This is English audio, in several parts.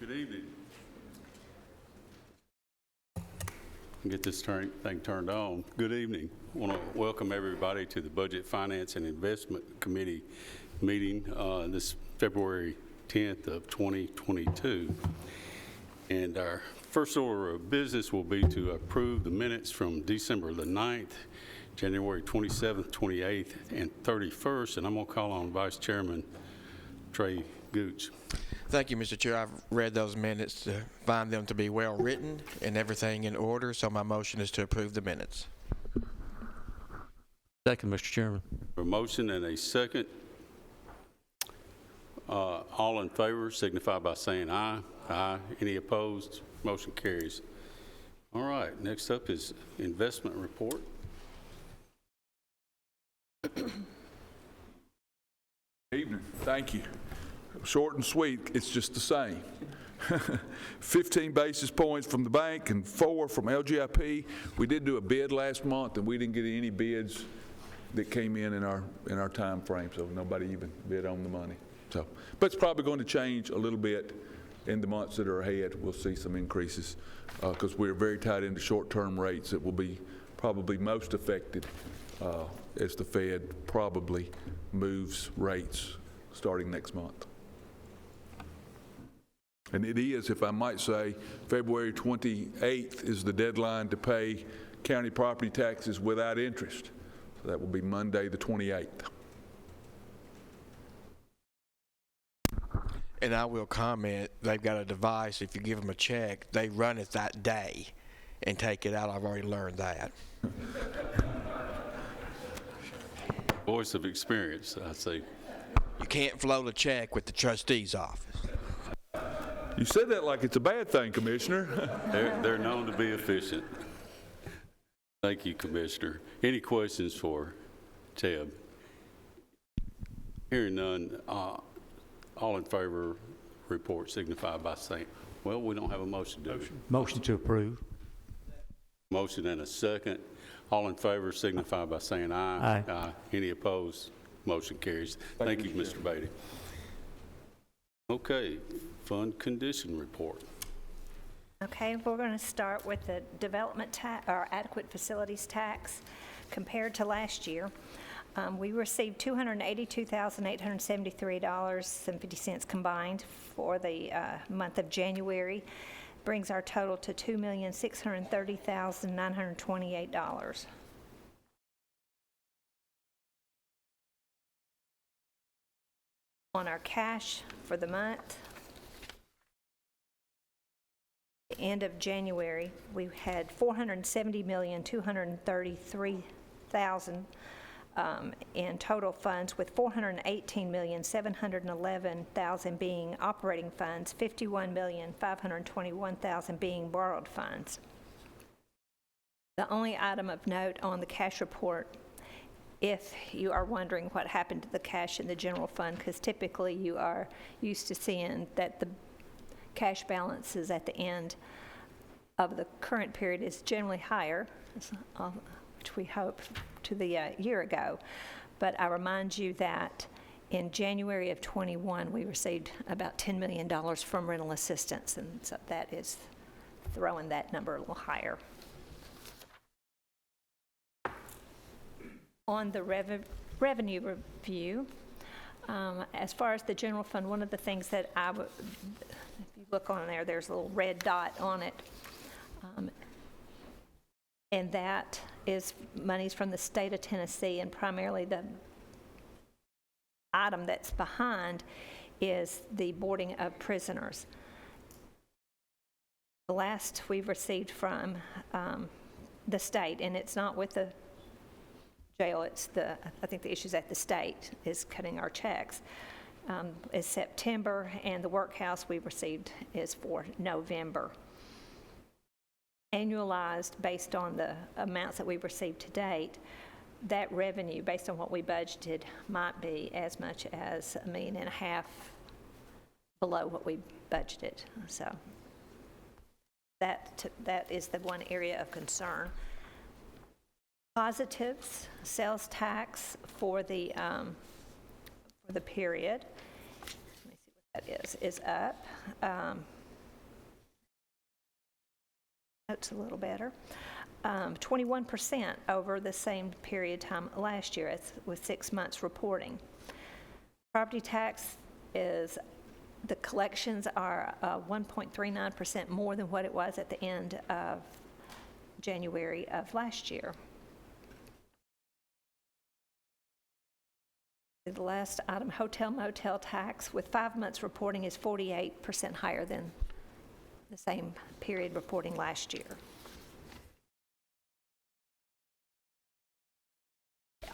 Good evening. Get this thing turned on. Good evening. I want to welcome everybody to the Budget, Finance, and Investment Committee meeting this February 10th of 2022. And our first order of business will be to approve the minutes from December the 9th, January 27th, 28th, and 31st. And I'm going to call on Vice Chairman Trey Gooch. Thank you, Mr. Chair. I've read those minutes to find them to be well written and everything in order, so my motion is to approve the minutes. Second, Mr. Chairman. A motion and a second. All in favor signify by saying aye. Aye. Any opposed? Motion carries. All right, next up is investment report. Evening. Thank you. Short and sweet, it's just the same. 15 basis points from the bank and 4 from LGIP. We did do a bid last month, and we didn't get any bids that came in our time frame, so nobody even bid on the money. So, but it's probably going to change a little bit in the months that are ahead. We'll see some increases because we're very tied into short-term rates that will be probably most affected as the Fed probably moves rates starting next month. And it is, if I might say, February 28th is the deadline to pay county property taxes without interest. So that will be Monday the 28th. And I will comment, they've got a device, if you give them a check, they run it that day and take it out. I've already learned that. Voice of experience, I see. You can't float a check with the trustee's office. You said that like it's a bad thing, Commissioner. They're known to be efficient. Thank you, Commissioner. Any questions for Ted? Hearing none, all in favor report signify by saying, well, we don't have a motion, do we? Motion to approve. Motion and a second. All in favor signify by saying aye. Aye. Aye. Any opposed? Motion carries. Thank you, Mr. Beatty. Okay, fund condition report. Okay, we're going to start with the development tax, or adequate facilities tax. Compared to last year, we received $282,873.50 combined for the month of January. Brings our total to $2,630,928. On our cash for the month, the end of January, we had $470,233,000 in total funds, with $418,711,000 being operating funds, $51,521,000 being borrowed funds. The only item of note on the cash report, if you are wondering what happened to the cash in the general fund, because typically you are used to seeing that the cash balances at the end of the current period is generally higher, which we hope to the year ago. But I remind you that in January of 21, we received about $10 million from rental assistance, and so that is throwing that number a little higher. On the revenue review, as far as the general fund, one of the things that if you look on there, there's a little red dot on it, and that is monies from the state of Tennessee, and primarily the item that's behind is the boarding of prisoners. The last we've received from the state, and it's not with the jail, it's I think the issues at the state is cutting our checks, is September, and the workhouse we received is for November. Annualized, based on the amounts that we've received to date, that revenue, based on what we budgeted, might be as much as $1.5 million below what we budgeted. So that is the one area of concern. Positives, sales tax for the period, let me see what that is up. Notes a little better. 21% over the same period of time last year, with 6 months reporting. Property tax is, the collections are 1.39% more than what it was at the end of January of last year. The last item, hotel motel tax, with 5 months reporting, is 48% higher than the same period reporting last year.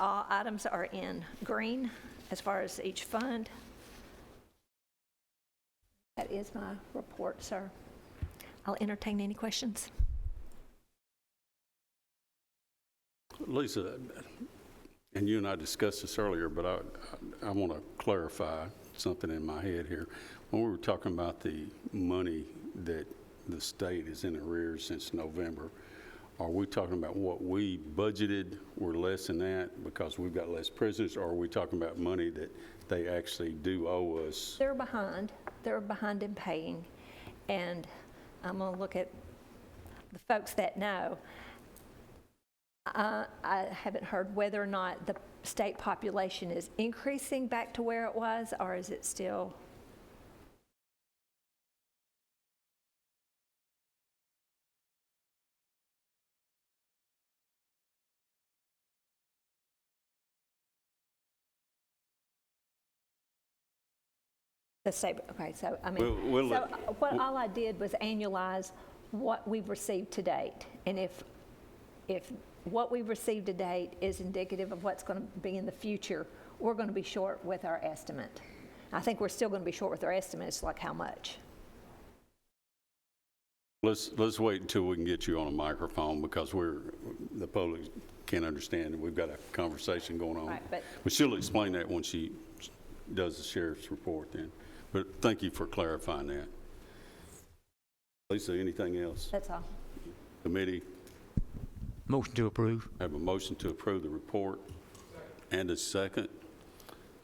All items are in green as far as each fund. That is my report, sir. I'll entertain any questions. Lisa, and you and I discussed this earlier, but I want to clarify something in my head here. When we were talking about the money that the state is in arrears since November, are we talking about what we budgeted were less than that because we've got less prisoners, or are we talking about money that they actually do owe us? They're behind. They're behind in paying. And I'm going to look at the folks that know. I haven't heard whether or not the state population is increasing back to where it was, or is it still? The state, okay, so I mean, all I did was annualize what we've received to date. And if what we've received to date is indicative of what's going to be in the future, we're going to be short with our estimate. I think we're still going to be short with our estimate. It's like how much? Let's wait until we can get you on a microphone, because the public can't understand, and we've got a conversation going on. Right, but she'll explain that when she does the sheriff's report then. But thank you for clarifying that. Lisa, anything else? That's all. Committee? Motion to approve. I have a motion to approve the report and a second.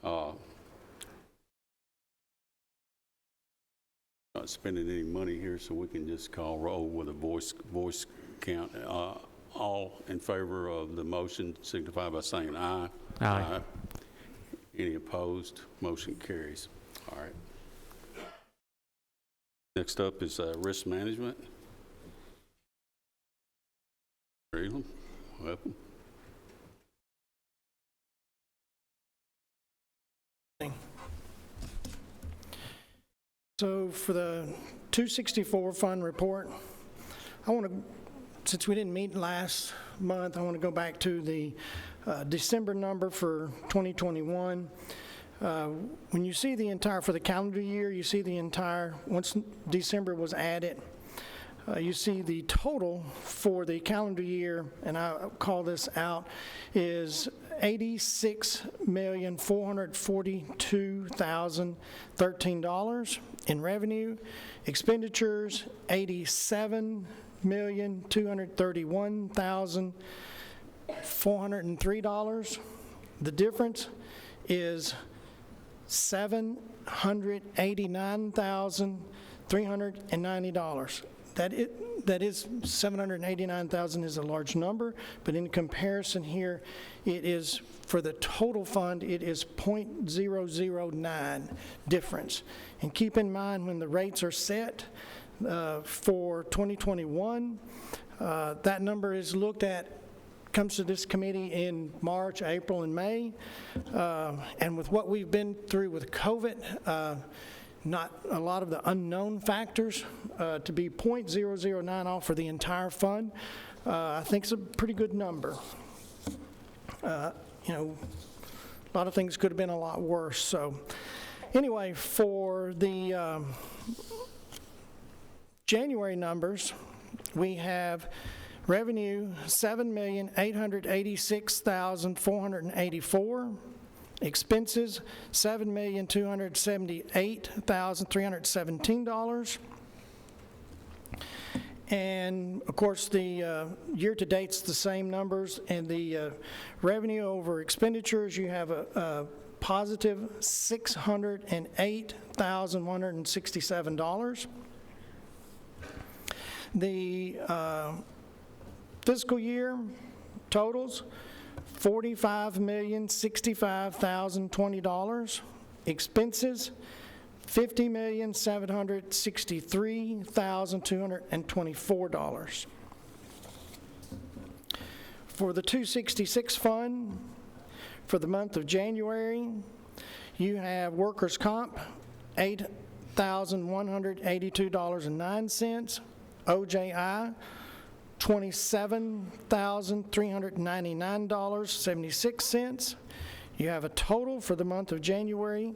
Not spending any money here, so we can just call roll with a voice count. All in favor of the motion signify by saying aye. Aye. Any opposed? Motion carries. All right. Next up is risk management. Freeland, welcome. So for the 264 fund report, I want to, since we didn't meet last month, I want to go back to the December number for 2021. When you see the entire, for the calendar year, you see the entire, once December was added, you see the total for the calendar year, and I'll call this out, is $86,442,013 in revenue. Expenditures, $87,231,403. The difference is $789,390. That is $789,000 is a large number, but in comparison here, it is for the total fund, it is 0.009 difference. And keep in mind, when the rates are set for 2021, that number is looked at, comes to this committee in March, April, and May. And with what we've been through with COVID, not a lot of the unknown factors, to be 0.009 off for the entire fund, I think is a pretty good number. You know, a lot of things could have been a lot worse. So anyway, for the January numbers, we have revenue $7,886,484. Expenses, $7,278,317. And of course, the year-to-date's the same numbers, and the revenue over expenditures, you have a positive $608,167. The fiscal year totals, $45,065,020. Expenses, $50,763,224. For the 266 fund, for the month of January, you have workers' comp, $8,182.09. OJI, $27,399.76. You have a total for the month of January,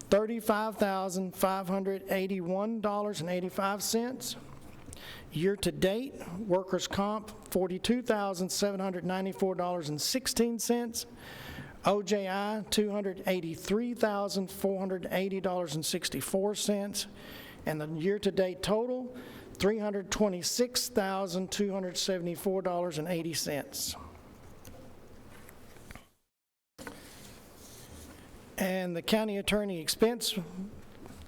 $35,581.85. Year-to-date, workers' comp, $42,794.16. OJI, $283,480.64. And the year-to-date total, $326,274.80. And the county attorney expense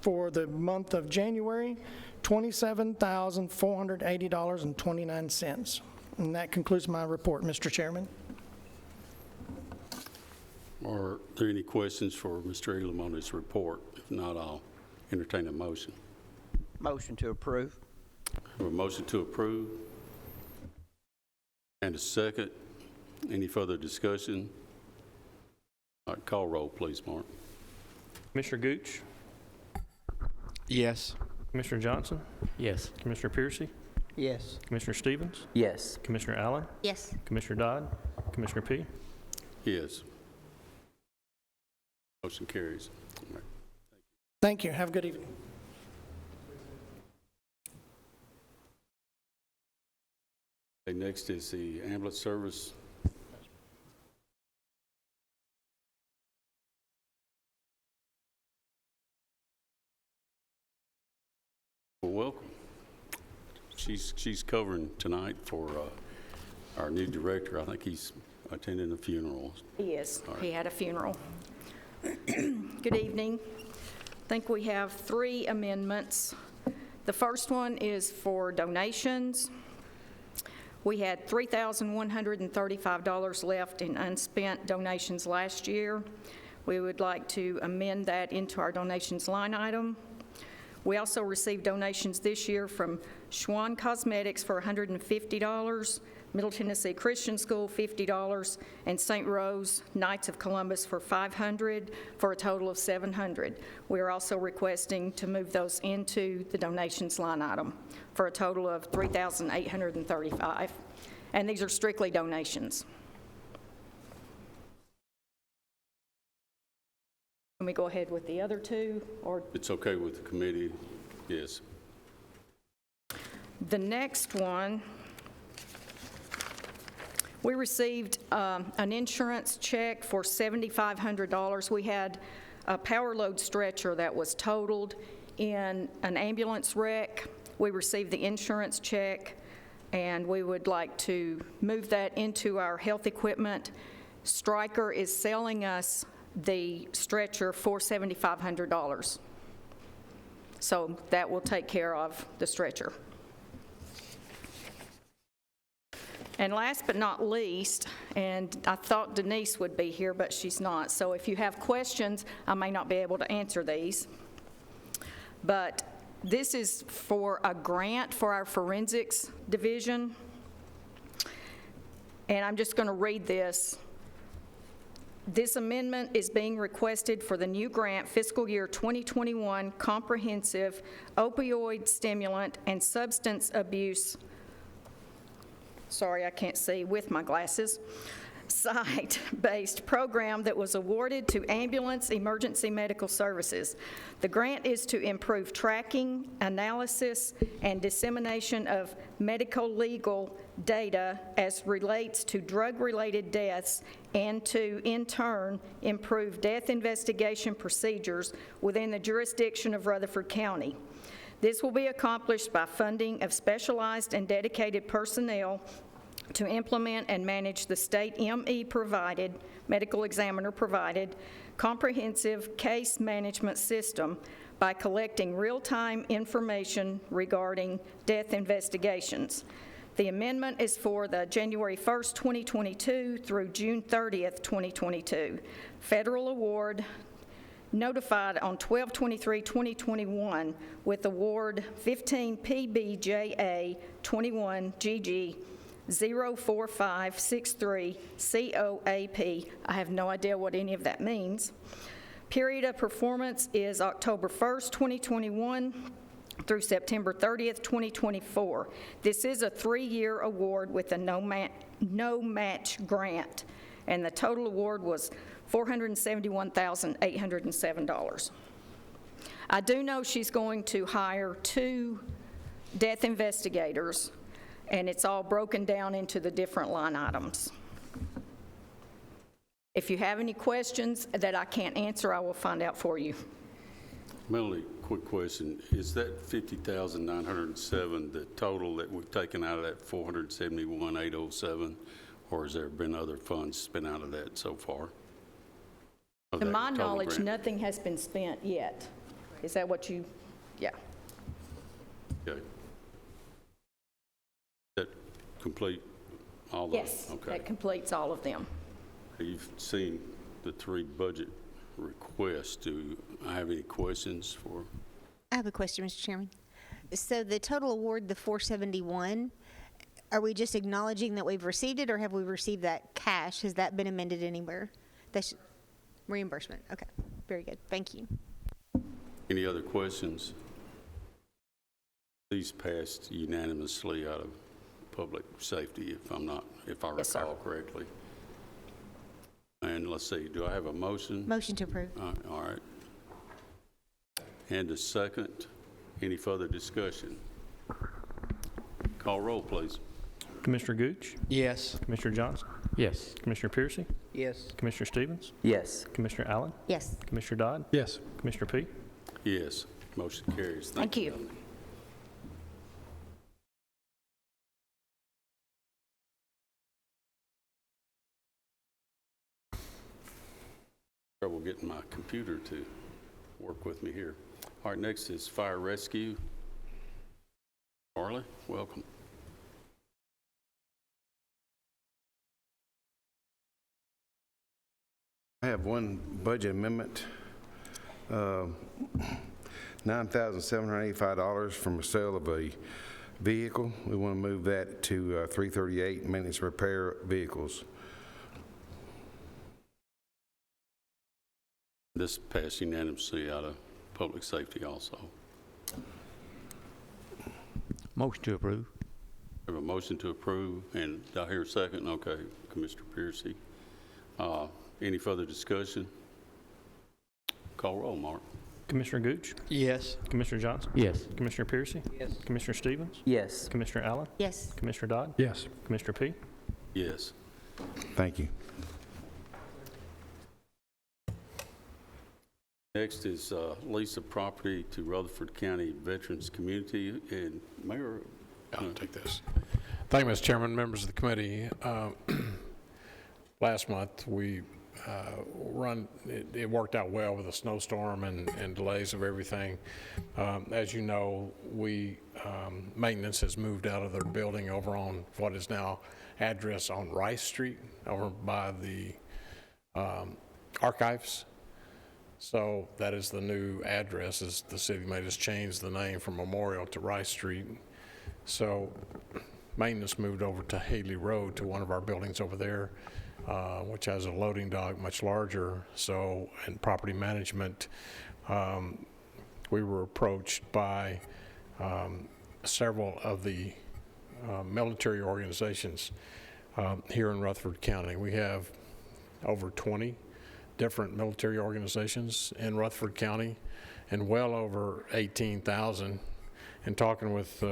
for the month of January, $27,480.29. And that concludes my report, Mr. Chairman. Are there any questions for Mr. Elam on his report? If not, I'll entertain a motion. Motion to approve. We have a motion to approve and a second. Any further discussion? All right, call roll, please, Mark. Commissioner Gooch, Yes. Commissioner Johnson, Yes. Commissioner Piercy, Yes. Commissioner Stevens, Yes. Commissioner Allen, Yes. Commissioner Dodd, Commissioner P. Yes. Motion carries. All right. Thank you. Have a good evening. Okay, next is the ambulance service. Well, welcome. She's covering tonight for our new director. I think he's attending a funeral. He is. All right. He had a funeral. Good evening. I think we have 3 amendments. The first one is for donations. We had $3,135 left in unspent donations last year. We would like to amend that into our donations line item. We also received donations this year from Schwann Cosmetics for $150, Middle Tennessee Christian School $50, and St. Rose Knights of Columbus for $500, for a total of $700. We are also requesting to move those into the donations line item for a total of $3,835. And these are strictly donations. Can we go ahead with the other 2, or? It's okay with the committee? Yes. The next one, we received an insurance check for $7,500. We had a power load stretcher that was totaled in an ambulance wreck. We received the insurance check, and we would like to move that into our health equipment. Stryker is selling us the stretcher for $7,500. So that will take care of the stretcher. And last but not least, and I thought Denise would be here, but she's not. So if you have questions, I may not be able to answer these. But this is for a grant for our forensics division. And I'm just going to read this. This amendment is being requested for the new grant fiscal year 2021 comprehensive opioid stimulant and substance abuse, sorry, I can't see with my glasses, site-based program that was awarded to Ambulance Emergency Medical Services. The grant is to improve tracking, analysis, and dissemination of medical legal data as relates to drug-related deaths and to, in turn, improve death investigation procedures within the jurisdiction of Rutherford County. This will be accomplished by funding of specialized and dedicated personnel to implement and manage the state ME provided, medical examiner provided, comprehensive case management system by collecting real-time information regarding death investigations. The amendment is for the January 1st, 2022 through June 30th, 2022. Federal award notified on 12/23/2021 with award 15 PBJA 21 GG 04563 COAP. I have no idea what any of that means. Period of performance is October 1st, 2021 through September 30th, 2024. This is a 3-year award with a no match grant, and the total award was $471,807. I do know she's going to hire 2 death investigators, and it's all broken down into the different line items. If you have any questions that I can't answer, I will find out for you. Melanie, quick question. Is that $50,907 the total that we've taken out of that $471,807, or has there been other funds spent out of that so far? To my knowledge, nothing has been spent yet. Is that what you, yeah. Okay. That complete all those? Yes, Okay. that completes all of them. You've seen the 3 budget requests. Do I have any questions for? I have a question, Mr. Chairman. So the total award, the 471, are we just acknowledging that we've received it, or have we received that cash? Has that been amended anywhere? That's reimbursement. Okay, very good. Thank you. Any other questions? These passed unanimously out of public safety, if I Yes, sir. recall correctly. And let's see, do I have a motion? Motion to approve. All right. And a second. Any further discussion? Call roll, please. Commissioner Gooch, Yes. Commissioner Johnson, Yes. Commissioner Piercy, Yes. Commissioner Stevens, Yes. Commissioner Allen, Yes. Commissioner Dodd, Yes. Commissioner P. Yes, motion carries. Thank you. Melanie. Trouble getting my computer to work with me here. All right, next is fire rescue. Charlie, welcome. I have one budget amendment, $9,785 from a sale of a vehicle. We want to move that to 338 maintenance repair vehicles. This passed unanimously out of public safety also. Motion to approve. We have a motion to approve, and do I hear a second? Okay, Commissioner Piercy. Any further discussion? Call roll, Mark. Commissioner Gooch, Yes. Commissioner Johnson, Yes. Commissioner Piercy, Yes. Commissioner Stevens, Yes. Commissioner Allen, Yes. Commissioner Dodd, Yes. Commissioner P. Yes. Thank you. Next is lease of property to Rutherford County Veterans Community, and Mayor. I'll take this. Thank you, Mr. Chairman, members of the committee. Last month, it worked out well with a snowstorm and delays of everything. As you know, maintenance has moved out of their building over on what is now address on Rice Street, over by the archives. So that is the new address. As the city made us change the name from Memorial to Rice Street. So maintenance moved over to Haley Road, to one of our buildings over there, which has a loading dock much larger. So, and property management, we were approached by several of the military organizations here in Rutherford County. We have over 20 different military organizations in Rutherford County, and well over 18,000. And talking with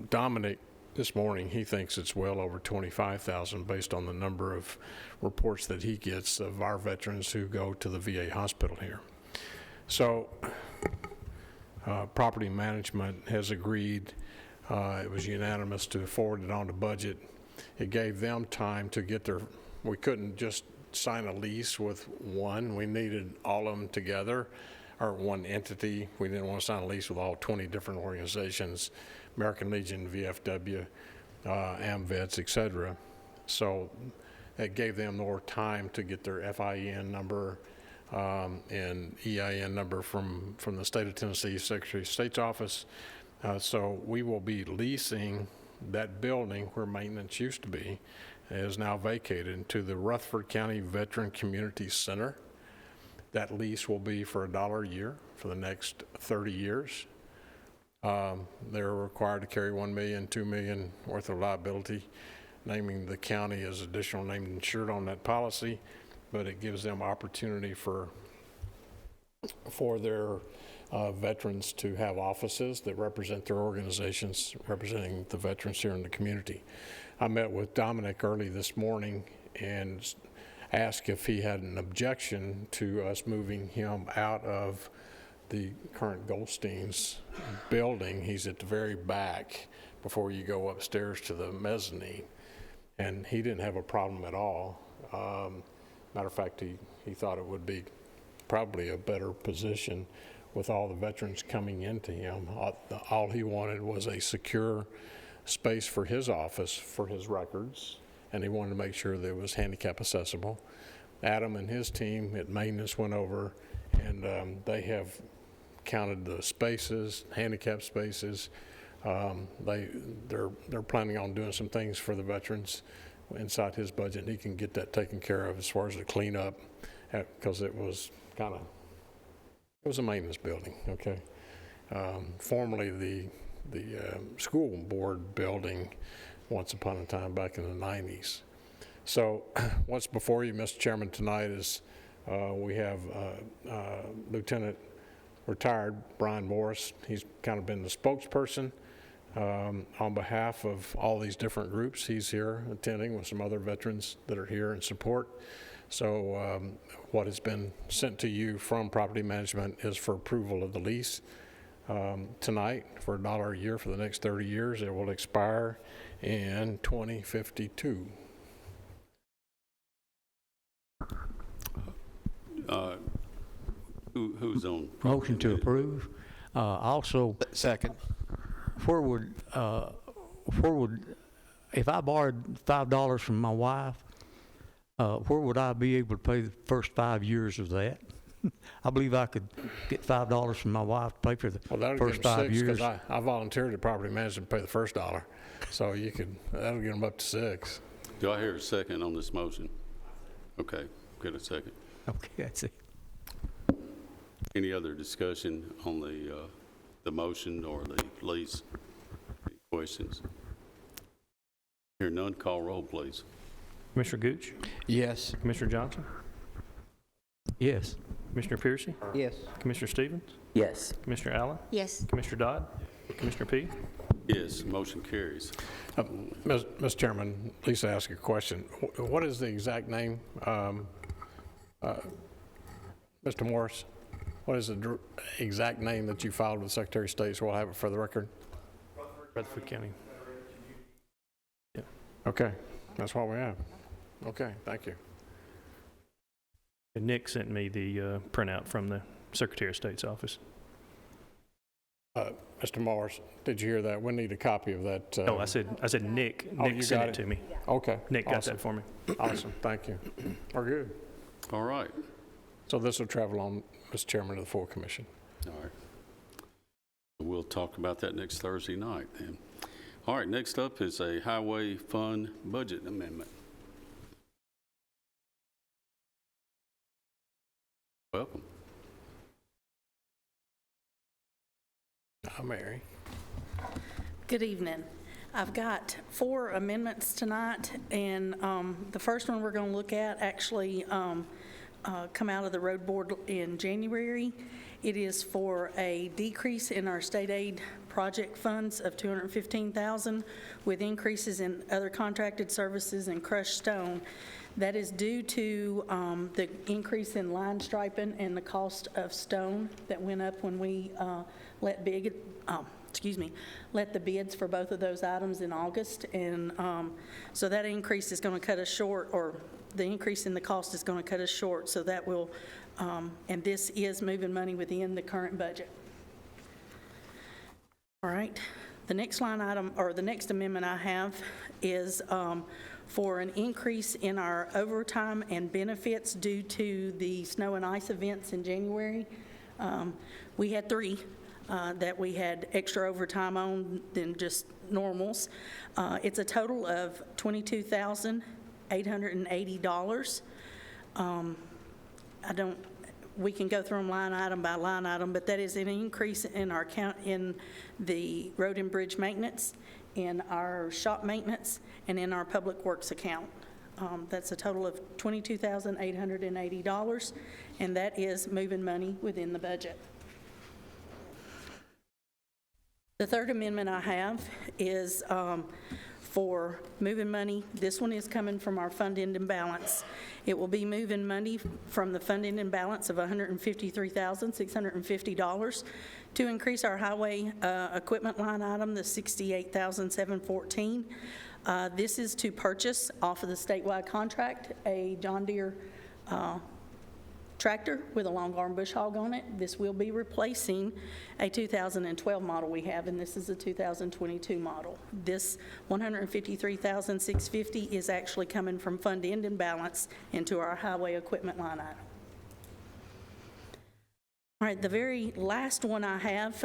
Dominic this morning, he thinks it's well over 25,000 based on the number of reports that he gets of our veterans who go to the VA hospital here. So property management has agreed. It was unanimous to forward it on to budget. It gave them time to get we couldn't just sign a lease with one. We needed all of them together, or one entity. We didn't want to sign a lease with all 20 different organizations, American Legion, VFW, AMVETS, et cetera. So it gave them more time to get their FIN number and EIN number from the state of Tennessee Secretary of State's office. So we will be leasing that building where maintenance used to be, is now vacated, to the Rutherford County Veteran Community Center. That lease will be for $1 a year for the next 30 years. They're required to carry $1 million, $2 million worth of liability, naming the county as additional named insured on that policy, but it gives them opportunity for their veterans to have offices that represent their organizations, representing the veterans here in the community. I met with Dominic early this morning and asked if he had an objection to us moving him out of the current Goldstein's building. He's at the very back before you go upstairs to the mezzanine. And he didn't have a problem at all. Matter of fact, he thought it would be probably a better position with all the veterans coming into him. All he wanted was a secure space for his office, for his records, and he wanted to make sure that it was handicap accessible. Adam and his team at maintenance went over, and they have counted the spaces, handicap spaces. They're planning on doing some things for the veterans inside his budget, and he can get that taken care of as far as the cleanup, because it was a maintenance building, okay? Formerly the school board building once upon a time back in the 90s. So what's before you, Mr. Chairman, tonight is we have Lieutenant retired Brian Morris. He's kind of been the spokesperson on behalf of all these different groups. He's here attending with some other veterans that are here in support. So what has been sent to you from property management is for approval of the lease tonight for $1 a year for the next 30 years. It will expire in 2052. Who's on? Motion to approve. Also, Second. where would, if I borrowed $5 from my wife, where would I be able to pay the first 5 years of that? I believe I could get $5 from my wife to pay for the first 5 years. Because I volunteered at property management to pay the first $1. So that'll get them up to $6. Do I hear a second on this motion? Okay, get a second. Okay, that's it. Any other discussion on the motion or the lease? Any questions? Hear none, call roll, please. Commissioner Gooch? Yes. Commissioner Johnson? Yes. Commissioner Piercy? Yes. Commissioner Stevens? Yes. Commissioner Allen? Yes. Commissioner Dodd? Commissioner P? Yes, motion carries. Mr. Chairman, Lisa asked a question. What is the exact name, Mr. Morris? What is the exact name that you filed with Secretary of State, so we'll have it for the record? Rutherford County. Yeah. Okay, that's what we have. Okay, thank you. And Nick sent me the printout from the Secretary of State's office. Mr. Morris, did you hear that? We need a copy of that. Oh, I said Nick. Oh, Nick you sent got it to me. Okay. Nick got awesome. that for me. Awesome, thank you. We're good. All right. So this will travel on, Mr. Chairman, to the full commission. All right. We'll talk about that next Thursday night then. All right, next up is a highway fund budget amendment. Welcome. Hi, Mary. Good evening. I've got 4 amendments tonight, and the first one we're going to look at actually come out of the road board in January. It is for a decrease in our state aid project funds of $215,000 with increases in other contracted services and crushed stone. That is due to the increase in line striping and the cost of stone that went up when we let let the bids for both of those items in August, and so that increase is going to cut us short, or the increase in the cost is going to cut us short, so that will, and this is moving money within the current budget. All right, the next line item, or the next amendment I have is for an increase in our overtime and benefits due to the snow and ice events in January. We had 3 that we had extra overtime on than just normals. It's a total of $22,880. We can go through them line item by line item, but that is an increase in our count in the road and bridge maintenance, in our shop maintenance, and in our public works account. That's a total of $22,880, and that is moving money within the budget. The third amendment I have is for moving money. This one is coming from our fund ending balance. It will be moving money from the fund ending balance of $153,650 to increase our highway equipment line item, the $68,714. This is to purchase off of the statewide contract a John Deere tractor with a long arm bush hog on it. This will be replacing a 2012 model we have, and this is a 2022 model. This $153,650 is actually coming from fund ending balance into our highway equipment line item. All right, the very last one I have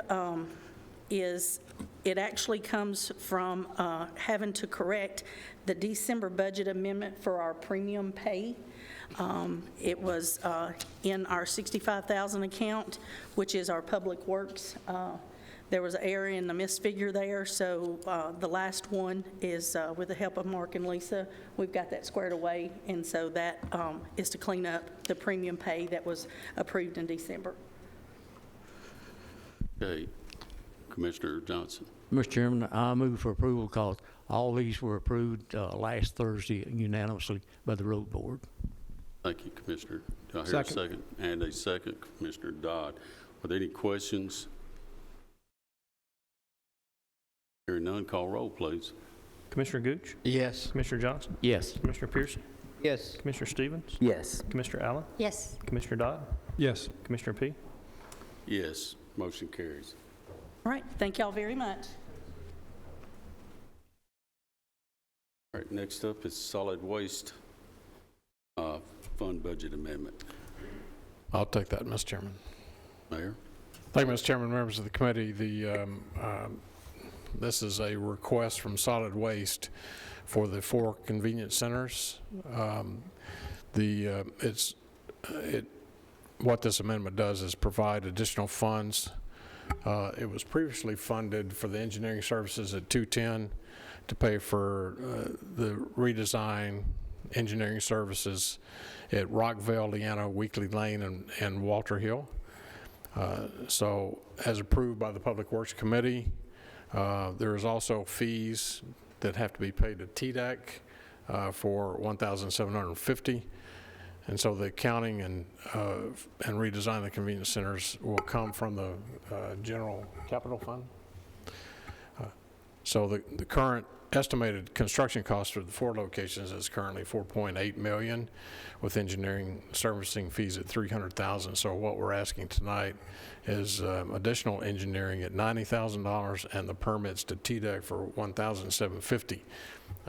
is, it actually comes from having to correct the December budget amendment for our premium pay. It was in our $65,000 account, which is our public works. There was an error in the misfigure there, so the last one is with the help of Mark and Lisa, we've got that squared away, and so that is to clean up the premium pay that was approved in December. Okay. Commissioner Johnson. Mr. Chairman, I move for approval because all these were approved last Thursday unanimously by the road board. Thank you, Commissioner. Do I hear a second? And a second, Commissioner Dodd. Are there any questions? Hearing none, call roll, please. Commissioner Gooch? Yes. Commissioner Johnson? Yes. Commissioner Pearson? Yes. Commissioner Stevens? Yes. Commissioner Allen? Yes. Commissioner Dodd? Yes. Commissioner P? Yes, motion carries. All right, thank y'all very much. All right, next up is solid waste fund budget amendment. I'll take that, Mr. Chairman. Mayor? Thank you, Mr. Chairman, members of the committee. This is a request from solid waste for the 4 convenience centers. What this amendment does is provide additional funds. It was previously funded for the engineering services at 210 to pay for the redesign engineering services at Rockville, Leanna, Weekly Lane, and Walter Hill. So as approved by the Public Works Committee, there is also fees that have to be paid to TDEC for $1,750. And so the accounting and redesign of the convenience centers will come from the general capital fund. So the current estimated construction cost for the 4 locations is currently $4.8 million, with engineering servicing fees at $300,000. So what we're asking tonight is additional engineering at $90,000 and the permits to TDEC for $1,750.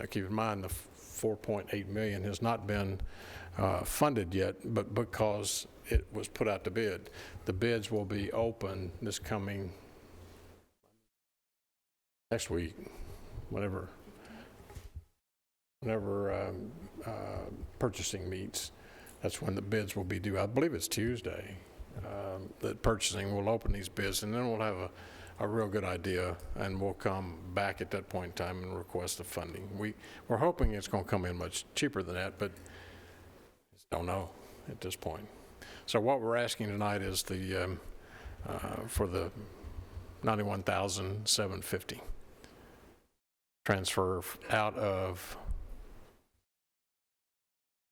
Keep in mind the $4.8 million has not been funded yet, but because it was put out to bid. The bids will be open this coming next week, whenever purchasing meets. That's when the bids will be due. I believe it's Tuesday that purchasing will open these bids, and then we'll have a real good idea, and we'll come back at that point in time and request the funding. We're hoping it's going to come in much cheaper than that, but don't know at this point. So what we're asking tonight is the for the $91,750 transfer out of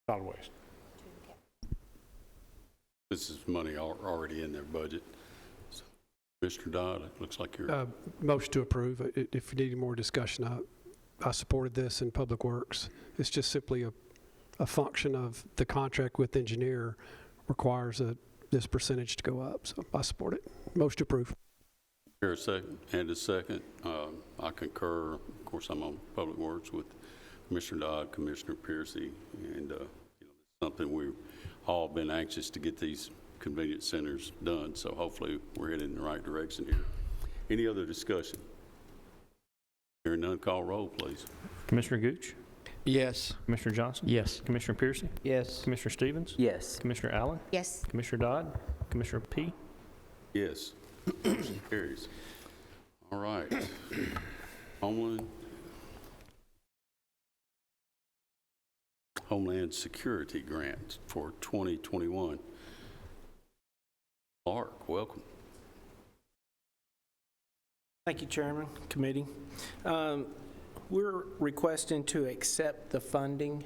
solid waste. This is money already in their budget. So Mr. Dodd, it looks like you're, Motion to approve. If you need more discussion, I supported this in Public Works. It's just simply a function of the contract with engineer requires this percentage to go up, so I support it. Motion to approve. here a second, and a second. I concur. Of course, I'm on Public Works with Commissioner Dodd, Commissioner Piercy, and something we've all been anxious to get these convenience centers done, so hopefully we're headed in the right direction here. Any other discussion? Hearing none, call roll, please. Commissioner Gooch? Yes. Commissioner Johnson? Yes. Commissioner Piercy? Yes. Commissioner Stevens? Yes. Commissioner Allen? Yes. Commissioner Dodd? Commissioner P? Yes. Motion carries. All right. Homeland Security Grant for 2021. Clark, welcome. Thank you, Chairman, Committee. We're requesting to accept the funding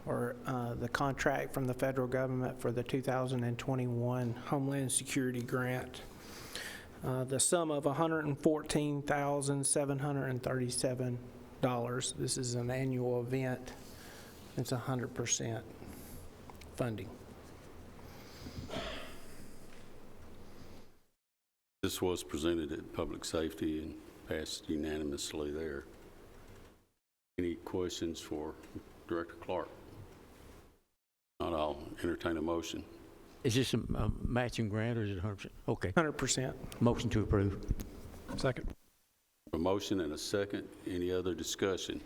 or the contract from the federal government for the 2021 Homeland Security Grant. The sum of $114,737. This is an annual event. It's 100% funding. This was presented at Public Safety and passed unanimously there. Any questions for Director Clark? Not, I'll entertain a motion. Is this a matching grant or is it 100%? Okay. 100%. Motion to approve. Second. A motion and a second. Any other discussion?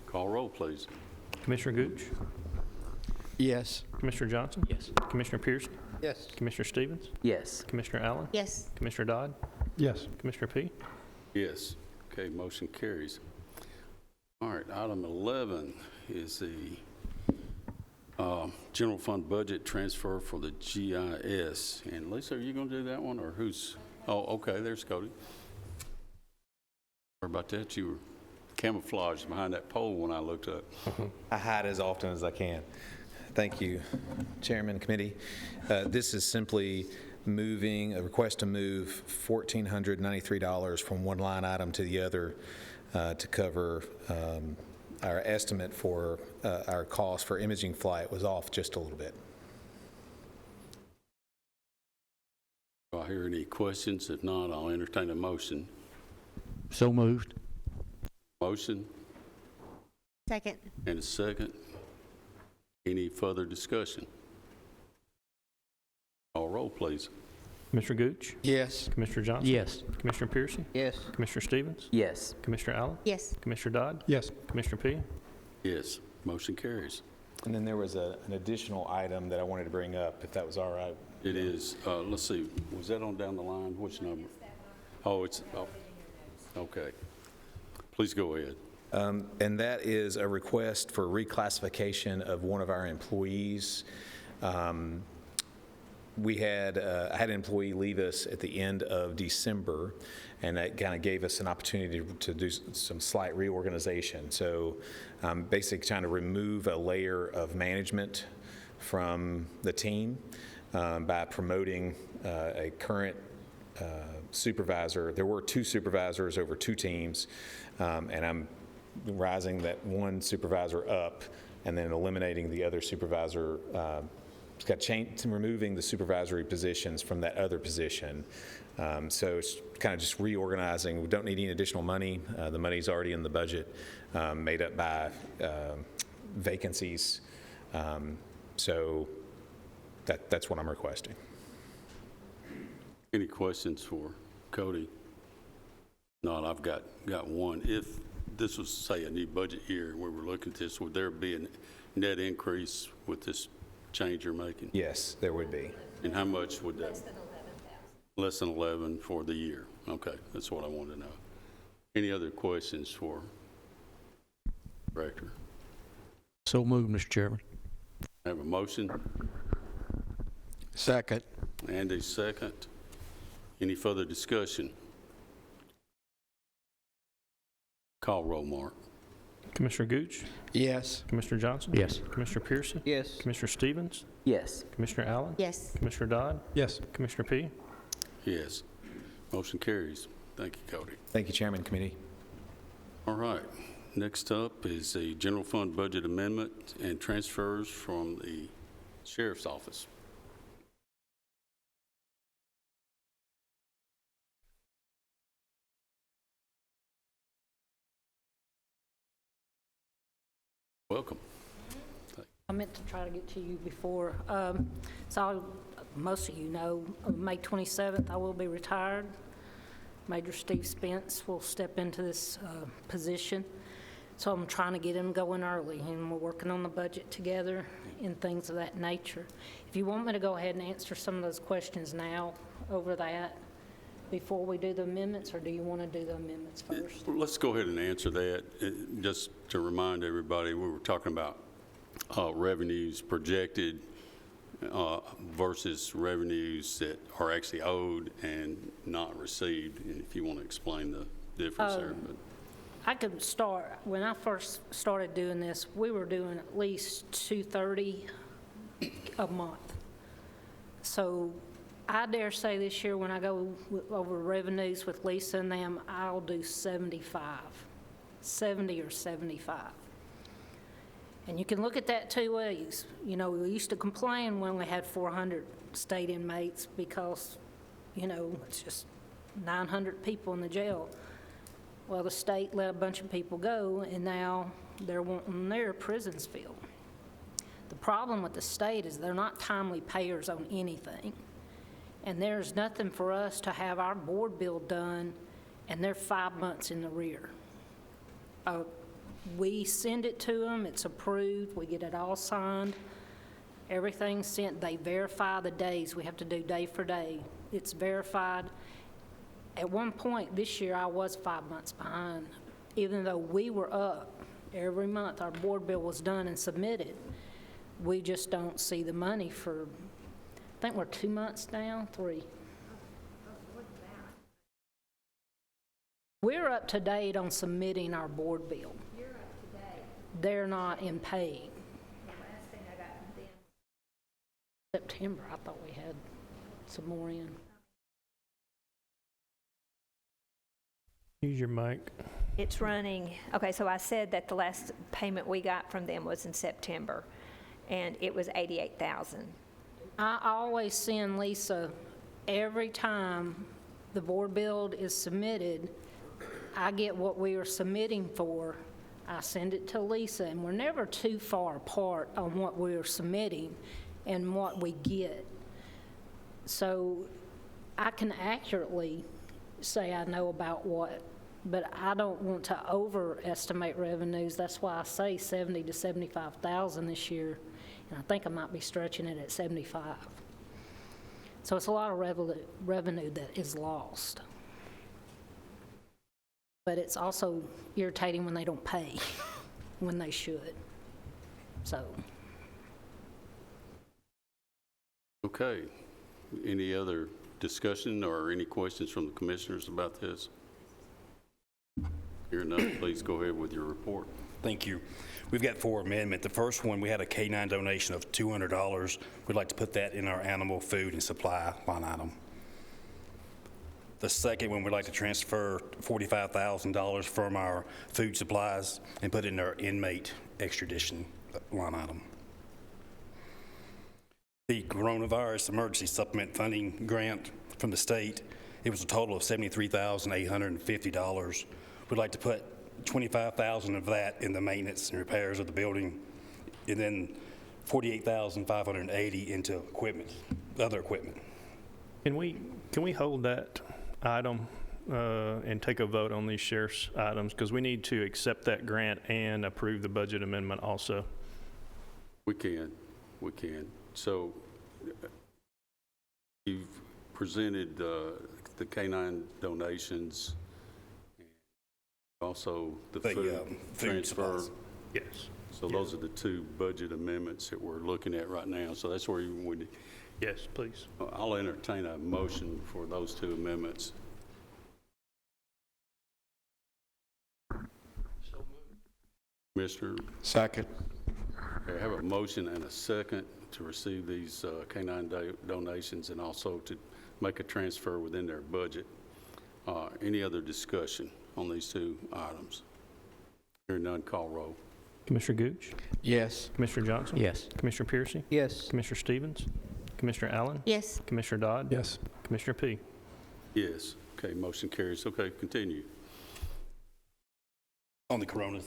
Call roll, please. Commissioner Gooch? Yes. Commissioner Johnson? Yes. Commissioner Piercy? Yes. Commissioner Stevens? Yes. Commissioner Allen? Yes. Commissioner Dodd? Yes. Commissioner P? Yes. Okay, motion carries. All right, item 11 is the general fund budget transfer for the GIS. And Lisa, are you going to do that one, or who's? Oh, okay, there's Cody. Sorry about that. You were camouflaged behind that pole when I looked up. I hide as often as I can. Thank you, Chairman, Committee. This is simply a request to move $1,493 from one line item to the other to cover our estimate for our cost for imaging flight was off just a little bit. Do I hear any questions? If not, I'll entertain a motion. So moved. Motion Second. and a second. Any further discussion? Call roll, please. Commissioner Gooch? Yes. Commissioner Johnson? Yes. Commissioner Piercy? Yes. Commissioner Stevens? Yes. Commissioner Allen? Yes. Commissioner Dodd? Yes. Commissioner P? Yes, motion carries. And then there was an additional item that I wanted to bring up, if that was all right. It is, let's see, was that on down the line? Which number? Oh, okay. Please go ahead. And that is a request for reclassification of one of our employees. I had an employee leave us at the end of December, and that kind of gave us an opportunity to do some slight reorganization. So basically trying to remove a layer of management from the team by promoting a current supervisor. There were two supervisors over two teams, and I'm rising that one supervisor up and then eliminating the other supervisor. It's got changed, removing the supervisory positions from that other position. So it's kind of just reorganizing. We don't need any additional money. The money's already in the budget, made up by vacancies. So that's what I'm requesting. Any questions for Cody? Not, I've got one. If this was, say, a new budget year where we're looking at this, would there be a net increase with this change you're making? Yes, there would be. And how much would that? Less than 11 for the year. Okay, that's what I wanted to know. Any other questions for Director? So moved, Mr. Chairman. I have a motion Second. and a second. Any further discussion? Call roll, Mark. Commissioner Gooch? Yes. Commissioner Johnson? Yes. Commissioner Piercy? Yes. Commissioner Stevens? Yes. Commissioner Allen? Yes. Commissioner Dodd? Yes. Commissioner P? Yes. Motion carries. Thank you, Cody. Thank you, Chairman, Committee. All right. Next up is the general fund budget amendment and transfers from the sheriff's office. Welcome. I meant to try to get to you before. So most of you know, May 27th, I will be retired. Major Steve Spence will step into this position. So I'm trying to get him going early, and we're working on the budget together and things of that nature. If you want me to go ahead and answer some of those questions now over that before we do the amendments, or do you want to do the amendments first? Let's go ahead and answer that. Just to remind everybody, we were talking about revenues projected versus revenues that are actually owed and not received. And if you want to explain the difference there. But. I could start, when I first started doing this, we were doing at least 230 a month. So I dare say this year when I go over revenues with Lisa and them, I'll do 70 or 75. And you can look at that two ways. You know, we used to complain when we had 400 state inmates because, you know, it's just 900 people in the jail. Well, the state let a bunch of people go, and now they're wanting their prisons filled. The problem with the state is they're not timely payers on anything. And there's nothing for us to have our board bill done, and they're 5 months in the rear. We send it to them, it's approved, we get it all signed, everything's sent, they verify the days, we have to do day for day. It's verified. At one point this year, I was 5 months behind. Even though we were up every month, our board bill was done and submitted. We just don't see the money for, I think we're 2 months down, 3. We're up to date on submitting our board bill. You're up to date. They're not in paying. The last thing I got from them. September, I thought we had some more in. Use your mic. It's running, okay, so I said that the last payment we got from them was in September, and it was $88,000. I always send Lisa, every time the board bill is submitted, I get what we are submitting for, I send it to Lisa, and we're never too far apart on what we are submitting and what we get. So I can accurately say I know about what, but I don't want to overestimate revenues. That's why I say 70 to 75,000 this year, and I think I might be stretching it at 75. So it's a lot of revenue that is lost. But it's also irritating when they don't pay when they should. So. Okay. Any other discussion or any questions from the commissioners about this? Here none, please go ahead with your report. Thank you. We've got 4 amendments. The first one, we had a K-9 donation of $200. We'd like to put that in our animal food and supply line item. The second one, we'd like to transfer $45,000 from our food supplies and put it in our inmate extradition line item. The coronavirus emergency supplement funding grant from the state, it was a total of $73,850. We'd like to put $25,000 of that in the maintenance and repairs of the building, and then $48,580 into equipment, other equipment. Can we hold that item and take a vote on these sheriff's items? Because we need to accept that grant and approve the budget amendment also. We can. So you've presented the K-9 donations, also the food transfer. Yes. So those are the 2 budget amendments that we're looking at right now. So that's where you would. Yes, please. I'll entertain a motion for those 2 amendments. So moved. Commissioner? Second. I have a motion and a second to receive these canine donations and also to make a transfer within their budget. Any other discussion on these two items? Hearing none, call roll. Commissioner Gooch? Yes. Commissioner Johnson? Yes. Commissioner Piercy? Yes. Commissioner Stevens? Commissioner Allen? Yes. Commissioner Dodd? Yes. Commissioner P? Yes. Okay, motion carries. Okay, continue. On the corona,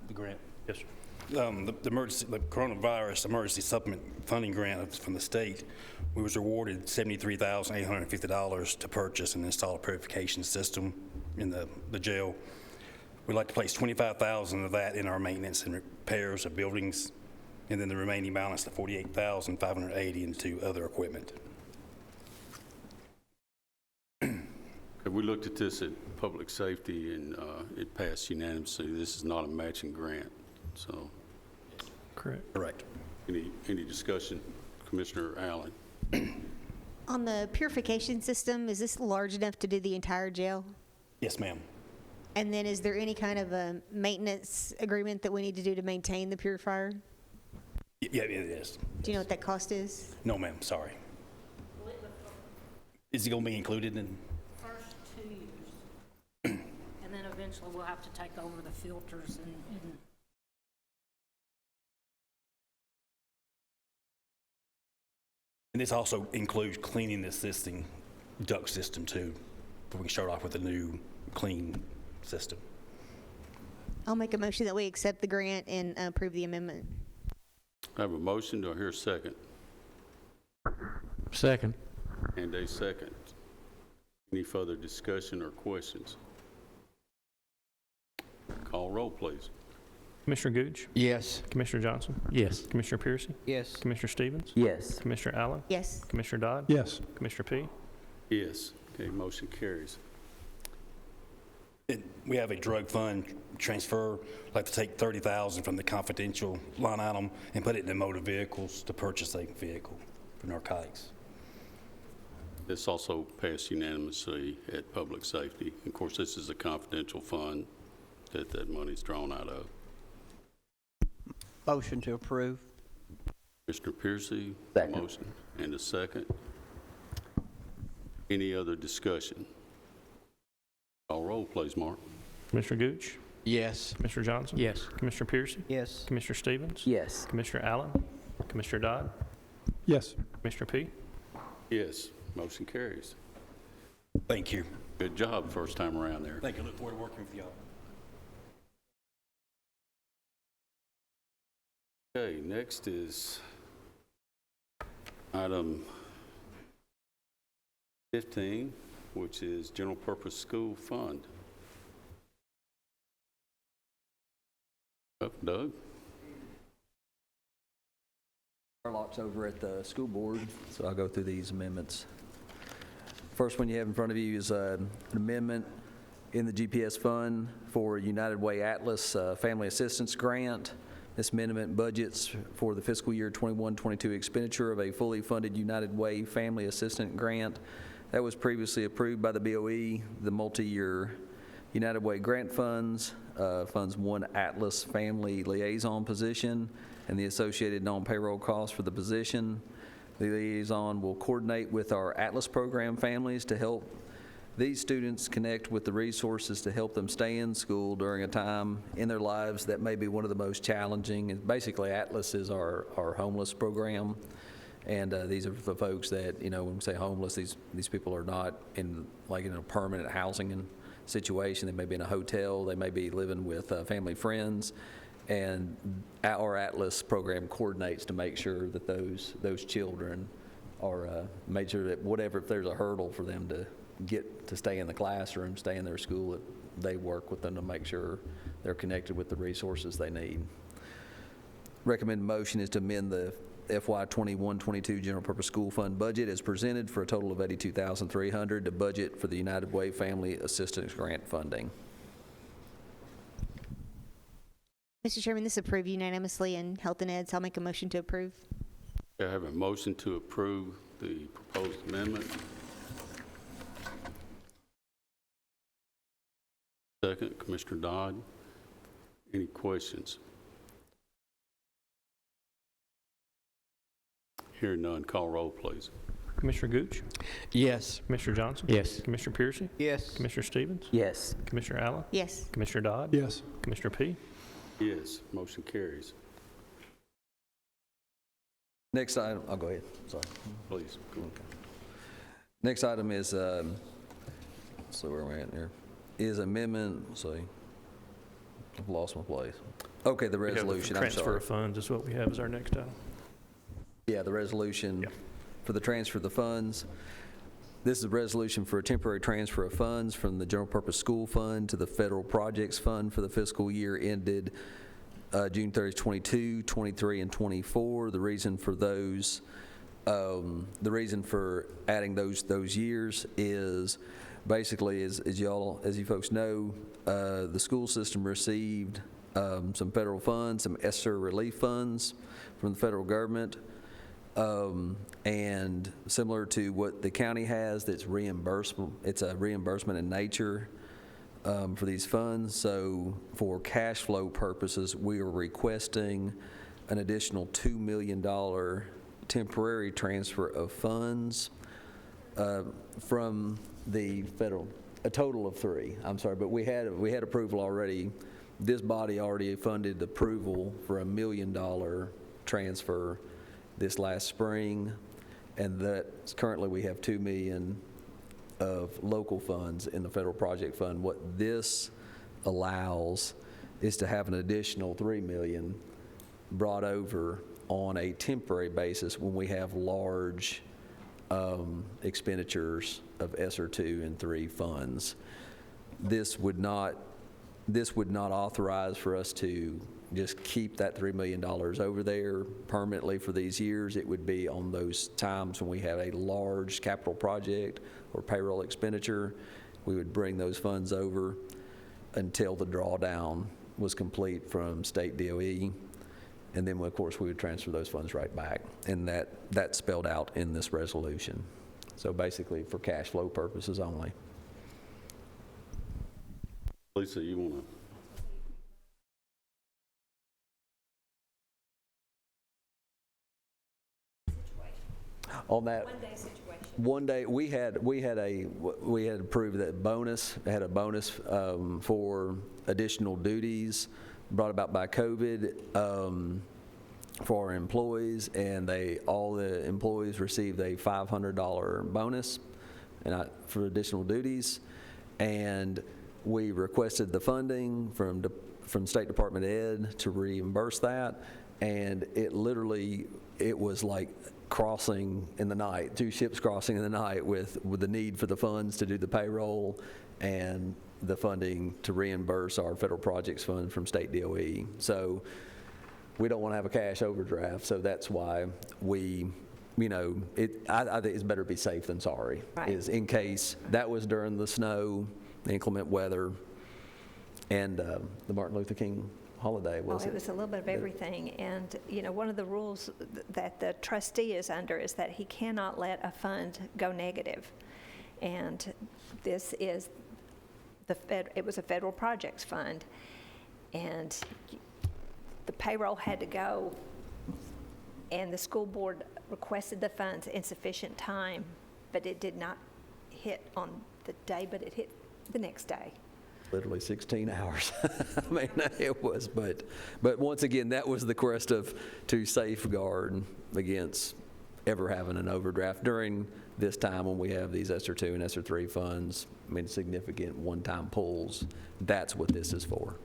the grant. Yes, sir. The coronavirus emergency supplement funding grant from the state, we was awarded $73,850 to purchase and install a purification system in the jail. We'd like to place $25,000 of that in our maintenance and repairs of buildings, and then the remaining balance of $48,580 into other equipment. Okay, we looked at this at public safety and it passed unanimously. This is not a matching grant, so. Correct. Any discussion? Commissioner Allen? On the purification system, is this large enough to do the entire jail? Yes, ma'am. And then is there any kind of a maintenance agreement that we need to do to maintain the purifier? Yeah, it is. Do you know what that cost is? No, ma'am, sorry. Is it going to be included in? First 2 years. And then eventually we'll have to take over the filters and And this also includes cleaning the existing duct system too, but we can start off with a new clean system. I'll make a motion that we accept the grant and approve the amendment. I have a motion. Do I hear a second? Second. And a second. Any further discussion or questions? Call roll, please. Commissioner Gooch? Yes. Commissioner Johnson? Yes. Commissioner Piercy? Yes. Commissioner Stevens? Yes. Commissioner Allen? Yes. Commissioner Dodd? Yes. Commissioner P? Yes. Okay, motion carries. We have a drug fund transfer. I'd like to take $30,000 from the confidential line item and put it into motor vehicles to purchase a vehicle for narcotics. This also passed unanimously at public safety. Of course, this is a confidential fund that money's drawn out of. Motion to approve. Mr. Piercy, Second. motion and a second. Any other discussion? Call roll, please, Mark. Commissioner Gooch? Yes. Commissioner Johnson? Yes. Commissioner Piercy? Yes. Commissioner Stevens? Yes. Commissioner Allen? Commissioner Dodd? Yes. Commissioner P? Yes, motion carries. Thank you. Good job first time around there. Thank you. Look forward to working with y'all. Okay, next is item 15, which is General Purpose School Fund. Up, Doug? Lots over at the school board, so I'll go through these amendments. First one you have in front of you is an amendment in the GPS fund for United Way Atlas Family Assistance Grant. This amendment budgets for the fiscal year 21-22 expenditure of a fully funded United Way Family Assistance Grant that was previously approved by the BOE. The multi-year United Way grant funds funds one Atlas Family Liaison position and the associated non-payroll costs for the position. The liaison will coordinate with our Atlas program families to help these students connect with the resources to help them stay in school during a time in their lives that may be one of the most challenging. And basically, Atlas is our homeless program. And these are the folks that, you know, when we say homeless, these people are not in a permanent housing situation. They may be in a hotel. They may be living with family friends. And our Atlas program coordinates to make sure that those children are made sure that whatever, if there's a hurdle for them to get to stay in the classroom, stay in their school, that they work with them to make sure they're connected with the resources they need. Recommended motion is to amend the FY 21-22 General Purpose School Fund budget as presented for a total of $82,300 to budget for the United Way Family Assistance Grant funding. Mr. Chairman, this is approved unanimously in Health and Ed, so I'll make a motion to approve. I have a motion to approve the proposed amendment. Second, Commissioner Dodd. Any questions? Hearing none, call roll, please. Commissioner Gooch? Yes. Commissioner Johnson? Yes. Commissioner Piercy? Yes. Commissioner Stevens? Yes. Commissioner Allen? Yes. Commissioner Dodd? Yes. Commissioner P? Yes, motion carries. Next item, I'll go ahead, sorry. Please. Next item is, let's see where we're at here, is amendment, let's see. I've lost my place. Okay, the We have the resolution, I'm Transfer sorry. of funds is what we have as our next item. Yeah, the resolution for the transfer of the funds. This is a resolution for a temporary transfer of funds from the General Purpose School Fund to the Federal Projects Fund for the fiscal year ended June 30th, 22, 23, and 24. The reason for those, the reason for adding those years is basically, as you folks know, the school system received some federal funds, some ESSER relief funds from the federal government. And similar to what the county has, that's reimbursable. It's a reimbursement in nature for these funds. So for cash flow purposes, we are requesting an additional $2 million temporary transfer of funds from the federal, a total of 3. I'm sorry, but we had approval already. This body already funded approval for $1 million transfer this last spring, and that currently we have $2 million of local funds in the federal project fund. What this allows is to have an additional $3 million brought over on a temporary basis when we have large expenditures of ESSER 2 and 3 funds. This would not authorize for us to just keep that $3 million over there permanently for these years. It would be on those times when we have a large capital project or payroll expenditure. We would bring those funds over until the drawdown was complete from state DOE. And then, of course, we would transfer those funds right back. And that's spelled out in this resolution. So basically for cash flow purposes only. Lisa, you want to? On that One-day situation. one day, we had approved that bonus, had a bonus for additional duties brought about by COVID for our employees, and all the employees received a $500 bonus for additional duties, and we requested the funding from State Department of Ed to reimburse that, and it was like crossing in the night, 2 ships crossing in the night with the need for the funds to do the payroll and the funding to reimburse our federal projects fund from state DOE. So we don't want to have a cash overdraft, so that's why I think it's better to be safe than sorry. Right. Is in case that was during the snow, the inclement weather, and the Martin Luther King holiday, was It was a little bit of everything. And, one of the rules that the trustee is under is that he cannot let a fund go negative. And this is it was a federal projects fund. And the payroll had to go, and the school board requested the funds in sufficient time, but it did not hit on the day, but it hit the next day. Literally 16 hours. I mean, it was, but once again, that was the quest to safeguard against ever having an overdraft during this time when we have these ESSER 2 and ESSER 3 funds, significant one-time pulls. That's what this is for.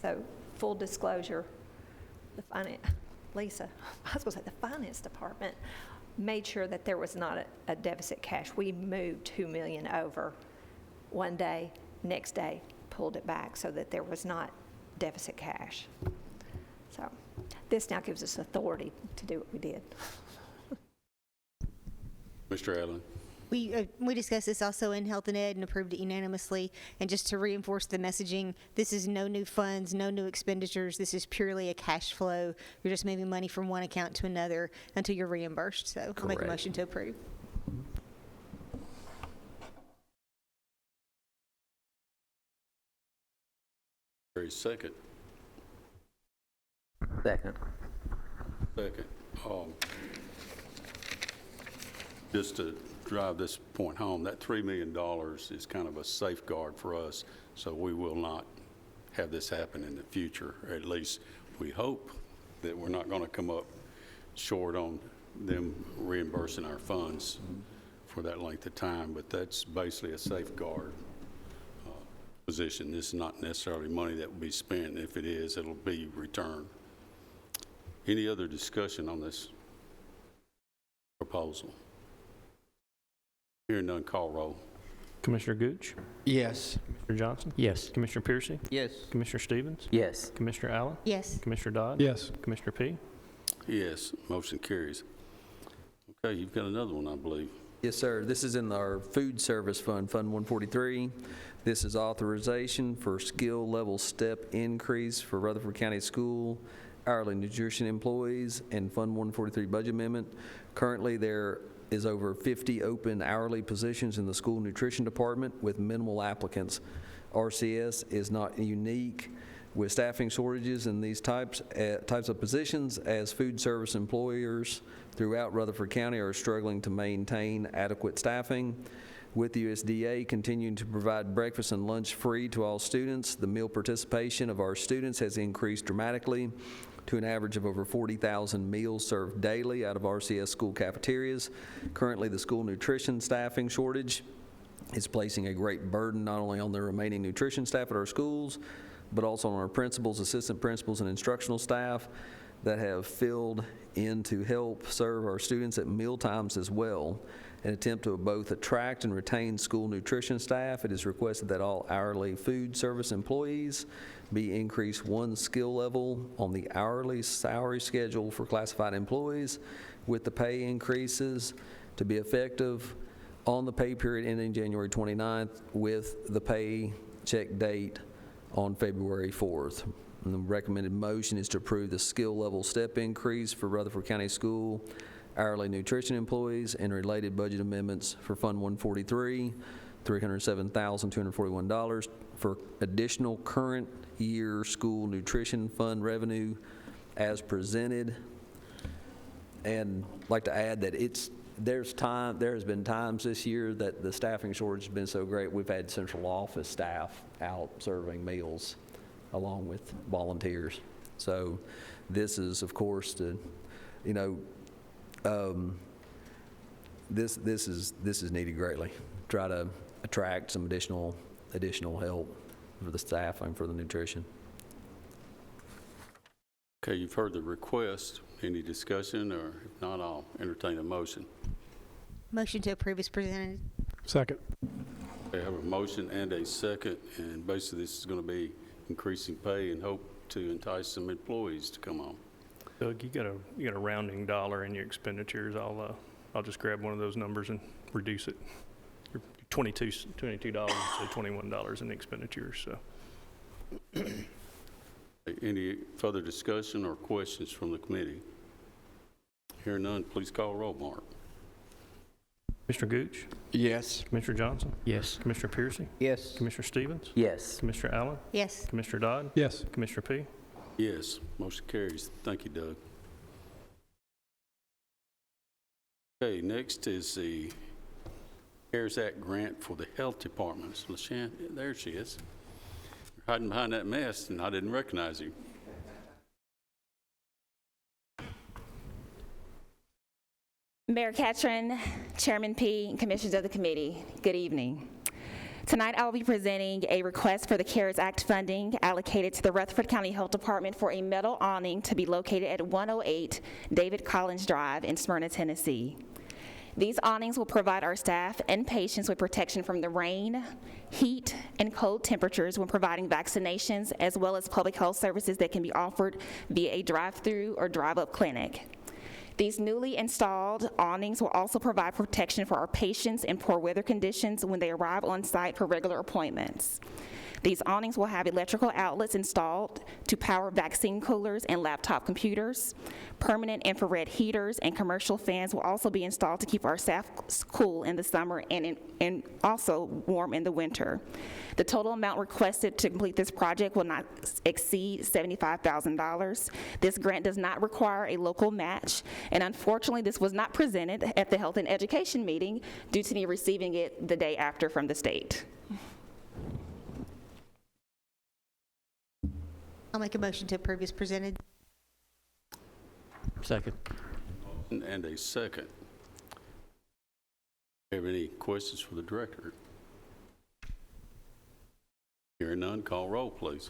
So, full disclosure, Lisa, I was going to say the finance department made sure that there was not a deficit cash. We moved $2 million over one day. Next day, pulled it back so that there was not deficit cash. So this now gives us authority to do what we did. Mr. Allen? We discussed this also in Health and Ed and approved it unanimously. And just to reinforce the messaging, this is no new funds, no new expenditures. This is purely a cash flow. You're just moving money from one account to another until you're reimbursed. So I'll make a motion to approve. Second. Second. Second. just to drive this point home, that $3 million is kind of a safeguard for us, so we will not have this happen in the future. Or at least we hope that we're not going to come up short on them reimbursing our funds for that length of time, but that's basically a safeguard position. This is not necessarily money that will be spent. If it is, it'll be returned. Any other discussion on this proposal? Hearing none, call roll. Commissioner Gooch? Yes. Commissioner Johnson? Yes. Commissioner Piercy? Yes. Commissioner Stevens? Yes. Commissioner Allen? Yes. Commissioner Dodd? Yes. Commissioner P? Yes, motion carries. Okay, you've got another one, I believe. Yes, sir. This is in our food service fund, Fund 143. This is authorization for skill level step increase for Rutherford County School hourly nutrition employees and Fund 143 budget amendment. Currently, there is over 50 open hourly positions in the school nutrition department with minimal applicants. RCS is not unique with staffing shortages in these types of positions, as food service employers throughout Rutherford County are struggling to maintain adequate staffing. With the USDA continuing to provide breakfast and lunch free to all students, the meal participation of our students has increased dramatically to an average of over 40,000 meals served daily out of RCS school cafeterias. Currently, the school nutrition staffing shortage is placing a great burden not only on the remaining nutrition staff at our schools, but also on our principals, assistant principals, and instructional staff that have filled in to help serve our students at meal times as well. In an attempt to both attract and retain school nutrition staff, it is requested that all hourly food service employees be increased one skill level on the hourly salary schedule for classified employees, with the pay increases to be effective on the pay period ending January 29th, with the pay check date on February 4th. And the recommended motion is to approve the skill level step increase for Rutherford County School hourly nutrition employees and related budget amendments for Fund 143, $307,241 for additional current year school nutrition fund revenue as presented. And I'd like to add that there has been times this year that the staffing shortage has been so great, we've had central office staff out serving meals along with volunteers. So this is, of course, this is needed greatly. Try to attract some additional help for the staff and for the nutrition. Okay, you've heard the request. Any discussion, or if not, I'll entertain a motion. Motion to approve is presented. Second. I have a motion and a second, and basically this is going to be increasing pay and hope to entice some employees to come on. Doug, you got a rounding dollar in your expenditures. I'll just grab one of those numbers and reduce it. You're $22 to $21 in expenditures. So, any further discussion or questions from the committee? Hear none, please call roll, Mark. Commissioner Gooch? Yes. Commissioner Johnson? Yes. Commissioner Piercy? Yes. Commissioner Stevens? Yes. Commissioner Allen? Yes. Commissioner Dodd? Yes. Commissioner P? Yes, motion carries. Thank you, Doug. Okay, next is the CARES Act grant for the health department. So, LaShann, there she is. You're hiding behind that mess, and I didn't recognize you. Mayor Catron, Chairman P, and Commissioners of the committee, good evening. Tonight I will be presenting a request for the CARES Act funding allocated to the Rutherford County Health Department for a metal awning to be located at 108 David Collins Drive in Smyrna, Tennessee. These awnings will provide our staff and patients with protection from the rain, heat, and cold temperatures when providing vaccinations, as well as public health services that can be offered via a drive-through or drive-up clinic. These newly installed awnings will also provide protection for our patients in poor weather conditions when they arrive on site for regular appointments. These awnings will have electrical outlets installed to power vaccine coolers and laptop computers. Permanent infrared heaters and commercial fans will also be installed to keep our staff cool in the summer and also warm in the winter. The total amount requested to complete this project will not exceed $75,000. This grant does not require a local match, and unfortunately, this was not presented at the Health and Education meeting due to me receiving it the day after from the state. I'll make a motion to approve as presented. Second. And a second. Have any questions for the director? Hearing none, call roll, please.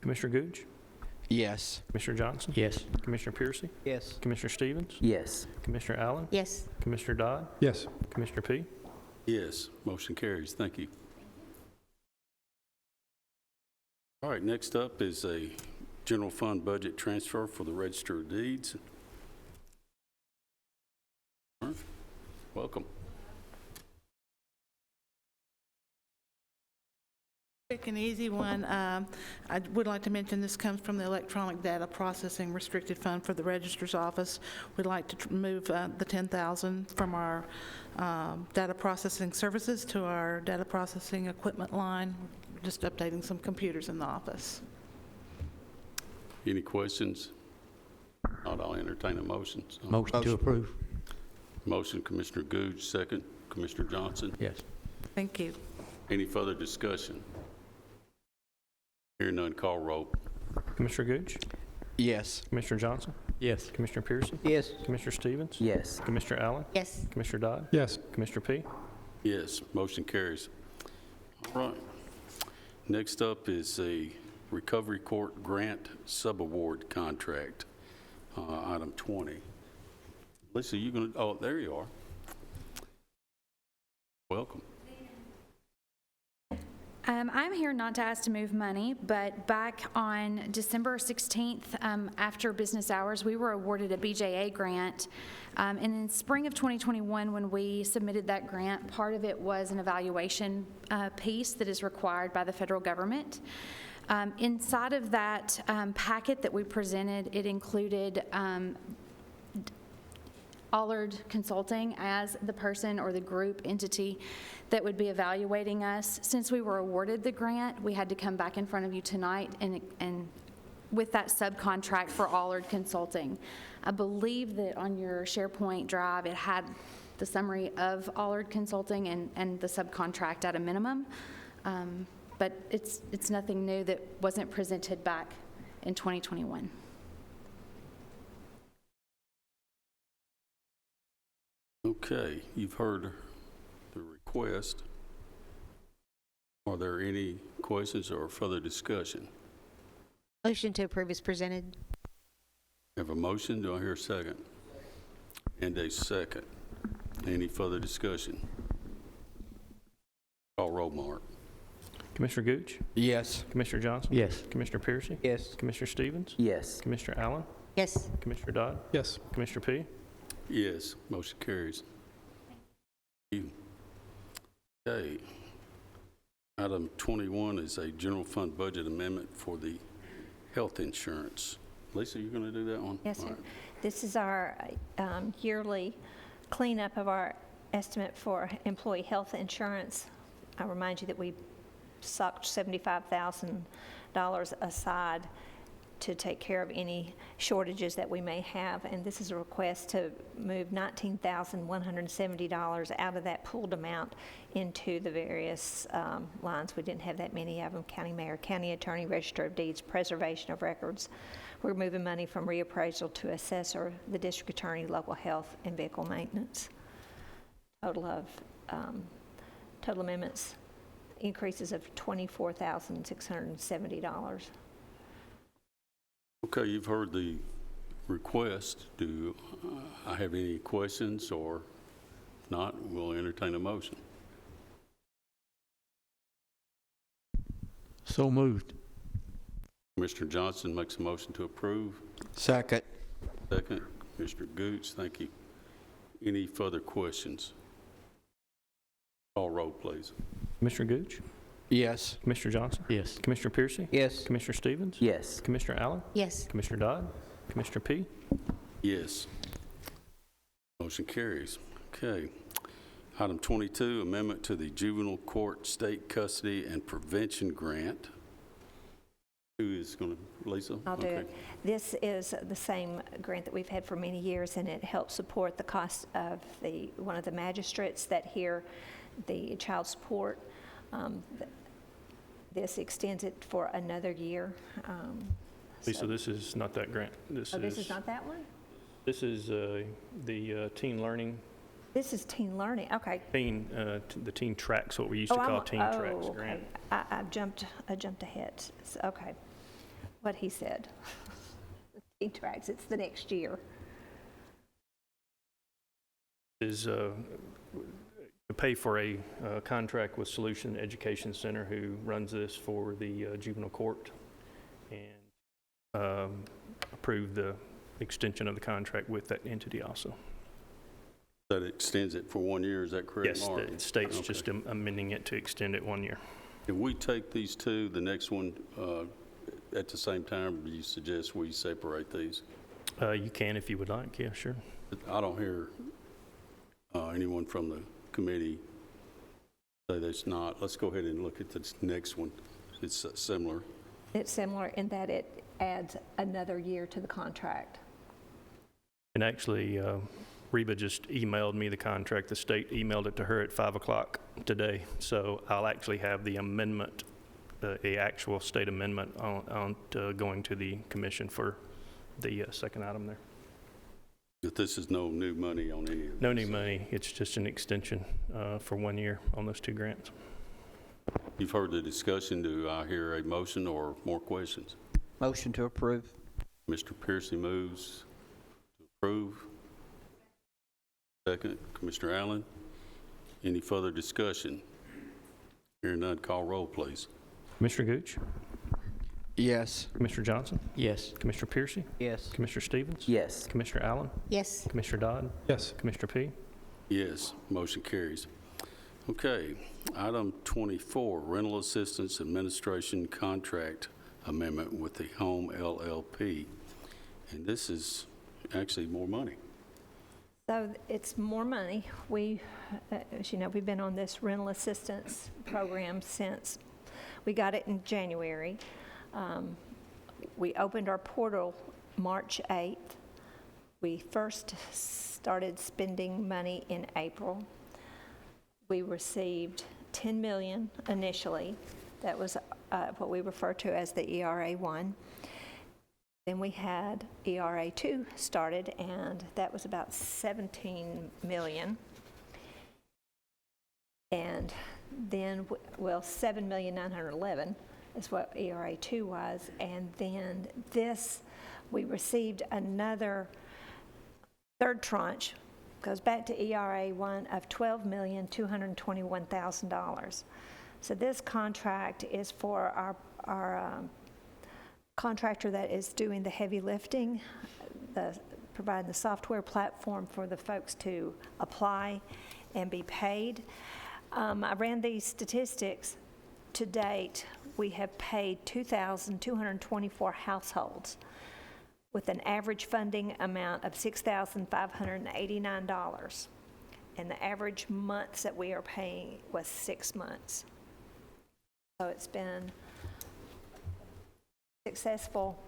Commissioner Gooch? Yes. Commissioner Johnson? Yes. Commissioner Piercy? Yes. Commissioner Stevens? Yes. Commissioner Allen? Yes. Commissioner Dodd? Yes. Commissioner P? Yes, motion carries. Thank you. All right, next up is a general fund budget transfer for the Register of Deeds. Welcome. Quick and easy one. I would like to mention this comes from the Electronic Data Processing Restricted Fund for the Registrar's Office. We'd like to move the $10,000 from our data processing services to our data processing equipment line. Just updating some computers in the office. Any questions? Not, I'll entertain a motion. So. Motion to approve. Motion, Commissioner Gooch, second. Commissioner Johnson? Yes. Thank you. Any further discussion? Hearing none, call roll. Commissioner Gooch? Yes. Commissioner Johnson? Yes. Commissioner Piercy? Yes. Commissioner Stevens? Yes. Commissioner Allen? Yes. Commissioner Dodd? Yes. Commissioner P? Yes, motion carries. All right. Next up is a Recovery Court Grant Subaward Contract, item 20. Lisa, you going to, oh, there you are. Welcome. I'm here not to ask to move money, but back on December 16th, after business hours, we were awarded a BJA grant. And in spring of 2021, when we submitted that grant, part of it was an evaluation piece that is required by the federal government. Inside of that packet that we presented, it included Allard Consulting as the person or the group entity that would be evaluating us. Since we were awarded the grant, we had to come back in front of you tonight and with that subcontract for Allard Consulting. I believe that on your SharePoint drive, it had the summary of Allard Consulting and the subcontract at a minimum. But it's nothing new that wasn't presented back in 2021. Okay, you've heard the request. Are there any questions or further discussion? Motion to approve is presented. Have a motion, do I hear a second? And a second. Any further discussion? Call roll, Mark. Commissioner Gooch? Yes. Commissioner Johnson? Yes. Commissioner Piercy? Yes. Commissioner Stevens? Yes. Commissioner Allen? Yes. Commissioner Dodd? Yes. Commissioner P? Yes, motion carries. Thank you. Okay. Item 21 is a general fund budget amendment for the health insurance. Lisa, you going to do that one? Yes, sir. All right. This is our yearly cleanup of our estimate for employee health insurance. I remind you that we sucked $75,000 aside to take care of any shortages that we may have, and this is a request to move $19,170 out of that pooled amount into the various lines. We didn't have that many of them: county mayor, county attorney, register of deeds, preservation of records. We're moving money from reappraisal to assessor, the district attorney, local health, and vehicle maintenance. Total amendments increases of $24,670. Okay, you've heard the request. Do I have any questions, or if not, we'll entertain a motion. So moved. Commissioner Johnson makes a motion to approve. Second. Second. Commissioner Gooch, thank you. Any further questions? Call roll, please. Commissioner Gooch? Yes. Commissioner Johnson? Yes. Commissioner Piercy? Yes. Commissioner Stevens? Yes. Commissioner Allen? Yes. Commissioner Dodd? Commissioner P? Yes. Motion carries. Okay. Item 22, amendment to the Juvenile Court State Custody and Prevention Grant. Who is going to, Lisa? I'll do it. This is the same grant that we've had for many years, and it helps support the cost of one of the magistrates that hear the child support. This extends it for another year. Lisa, this is not that grant. This is not that one? This is the teen learning. This is teen learning, okay. The teen tracks, what we used to call teen tracks okay. grant. I jumped ahead. Okay, what he said. Teen tracks, it's the next year. Is to pay for a contract with Solution Education Center, who runs this for the juvenile court, and approve the extension of the contract with that entity also. That extends it for 1 year, is that correct, Yes, Mark? the state's Okay. just amending it to extend it 1 year. Can we take these two, the next one, at the same time, or do you suggest we separate these? You can if you would like, yeah, sure. I don't hear anyone from the committee say that's not. Let's go ahead and look at this next one. It's similar. It's similar in that it adds another year to the contract. And actually, Reba just emailed me the contract. The state emailed it to her at 5 o'clock today. So I'll actually have the amendment, the actual state amendment on going to the commission for the second item there. But this is no new money on any of this? No new money. It's just an extension for 1 year on those two grants. You've heard the discussion. Do I hear a motion or more questions? Motion to approve. Mr. Piercy moves to approve. Second, Commissioner Allen. Any further discussion? Hearing none, call roll, please. Commissioner Gooch? Yes. Commissioner Johnson? Yes. Commissioner Piercy? Yes. Commissioner Stevens? Yes. Commissioner Allen? Yes. Commissioner Dodd? Yes. Commissioner P? Yes, motion carries. Okay, item 24, rental assistance administration contract amendment with the Home LLP. And this is actually more money. So it's more money. We, as you know, we've been on this rental assistance program since we got it in January. We opened our portal March 8th. We first started spending money in April. We received $10 million initially. That was what we refer to as the ERA 1. Then we had ERA 2 started, and that was about $17 million. And then, well, $7,911,000 is what ERA 2 was. And then this, we received another third tranche, goes back to ERA 1 of $12,221,000. So this contract is for our contractor that is doing the heavy lifting, providing the software platform for the folks to apply and be paid. I ran these statistics. To date, we have paid 2,224 households with an average funding amount of $6,589. And the average months that we are paying was 6 months. So it's been a successful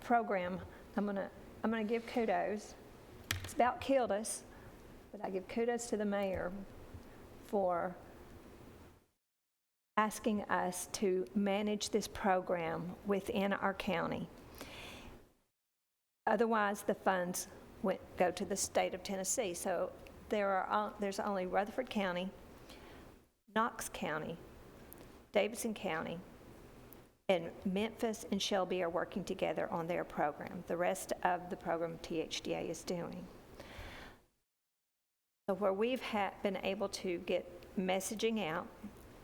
program. I'm gonna give kudos. It's about killed us, but I give kudos to the mayor for asking us to manage this program within our county. Otherwise, the funds go to the state of Tennessee. So there's only Rutherford County, Knox County, Davidson County, and Memphis and Shelby are working together on their program. The rest of the program THDA is doing. So where we've been able to get messaging out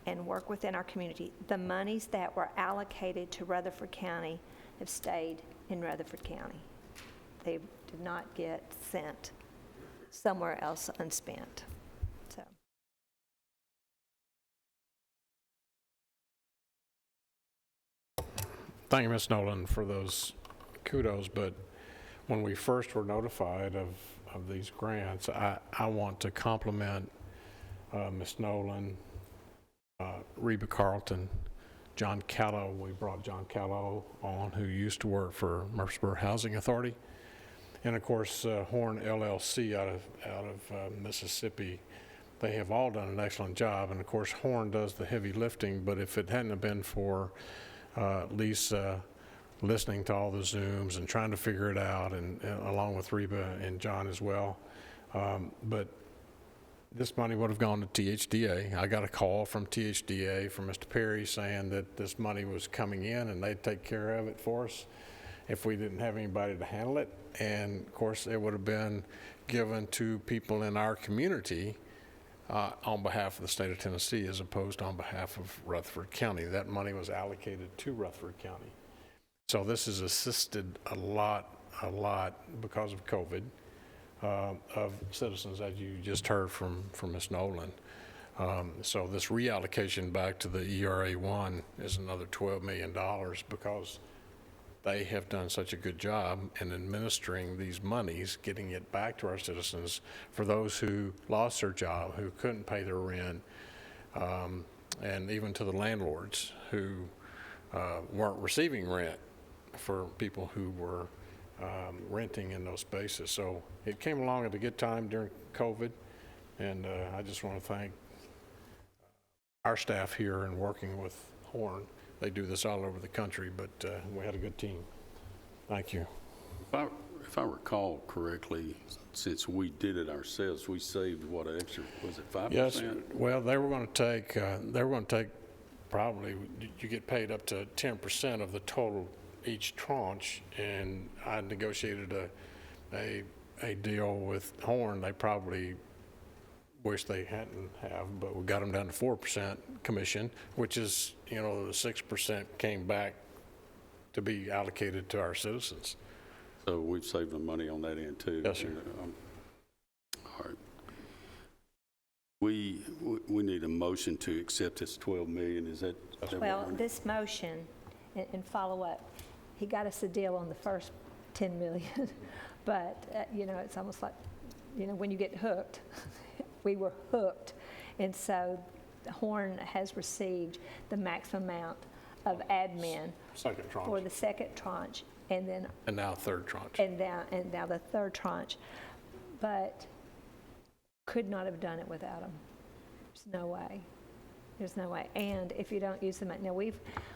and work within our community, the monies that were allocated to Rutherford County have stayed in Rutherford County. They did not get sent somewhere else unspent. Thank you, Ms. Nolan, for those kudos, but when we first were notified of these grants, I want to compliment Ms. Nolan, Reba Carlton, John Callow. We brought John Callow on, who used to work for Murfreesboro Housing Authority, and of course Horne LLC out of Mississippi. They have all done an excellent job, and of course Horne does the heavy lifting. But if it hadn't have been for Lease listening to all the Zooms and trying to figure it out, and along with Reba and John as well, but this money would have gone to THDA. I got a call from THDA from Mr. Perry saying that this money was coming in and they'd take care of it for us if we didn't have anybody to handle it. And of course, it would have been given to people in our community on behalf of the state of Tennessee, as opposed to on behalf of Rutherford County. That money was allocated to Rutherford County. So this has assisted a lot because of COVID. Of citizens, as you just heard from Ms. Nolan. So this reallocation back to the ERA1 is another $12 million because they have done such a good job in administering these monies, getting it back to our citizens for those who lost their job, who couldn't pay their rent, and even to the landlords who weren't receiving rent for people who were renting in those spaces. So it came along at a good time during COVID, and I just want to thank our staff here and working with Horne. They do this all over the country, but we had a good team. Thank you. If I recall correctly, since we did it ourselves, we saved what, an extra, was it 5%? Yes. Well, they were going to take probably, you get paid up to 10% of the total each tranche, and I negotiated a deal with Horne. They probably wish they hadn't have, but we got them down to 4% commission, which is, the 6% came back to be allocated to our citizens. So we've saved them money on that end too. Yes, sir. All right. We need a motion to accept this 12 million. Is that Well, this motion, and follow up, he got us a deal on the first 10 million, but, it's almost like, when you get hooked, we were hooked. And so Horne has received the maximum amount of admin Second tranche. for the second tranche, and then And now third tranche. and now the third tranche, but could not have done it without them. There's no way. There's no way. And if you don't use the money, now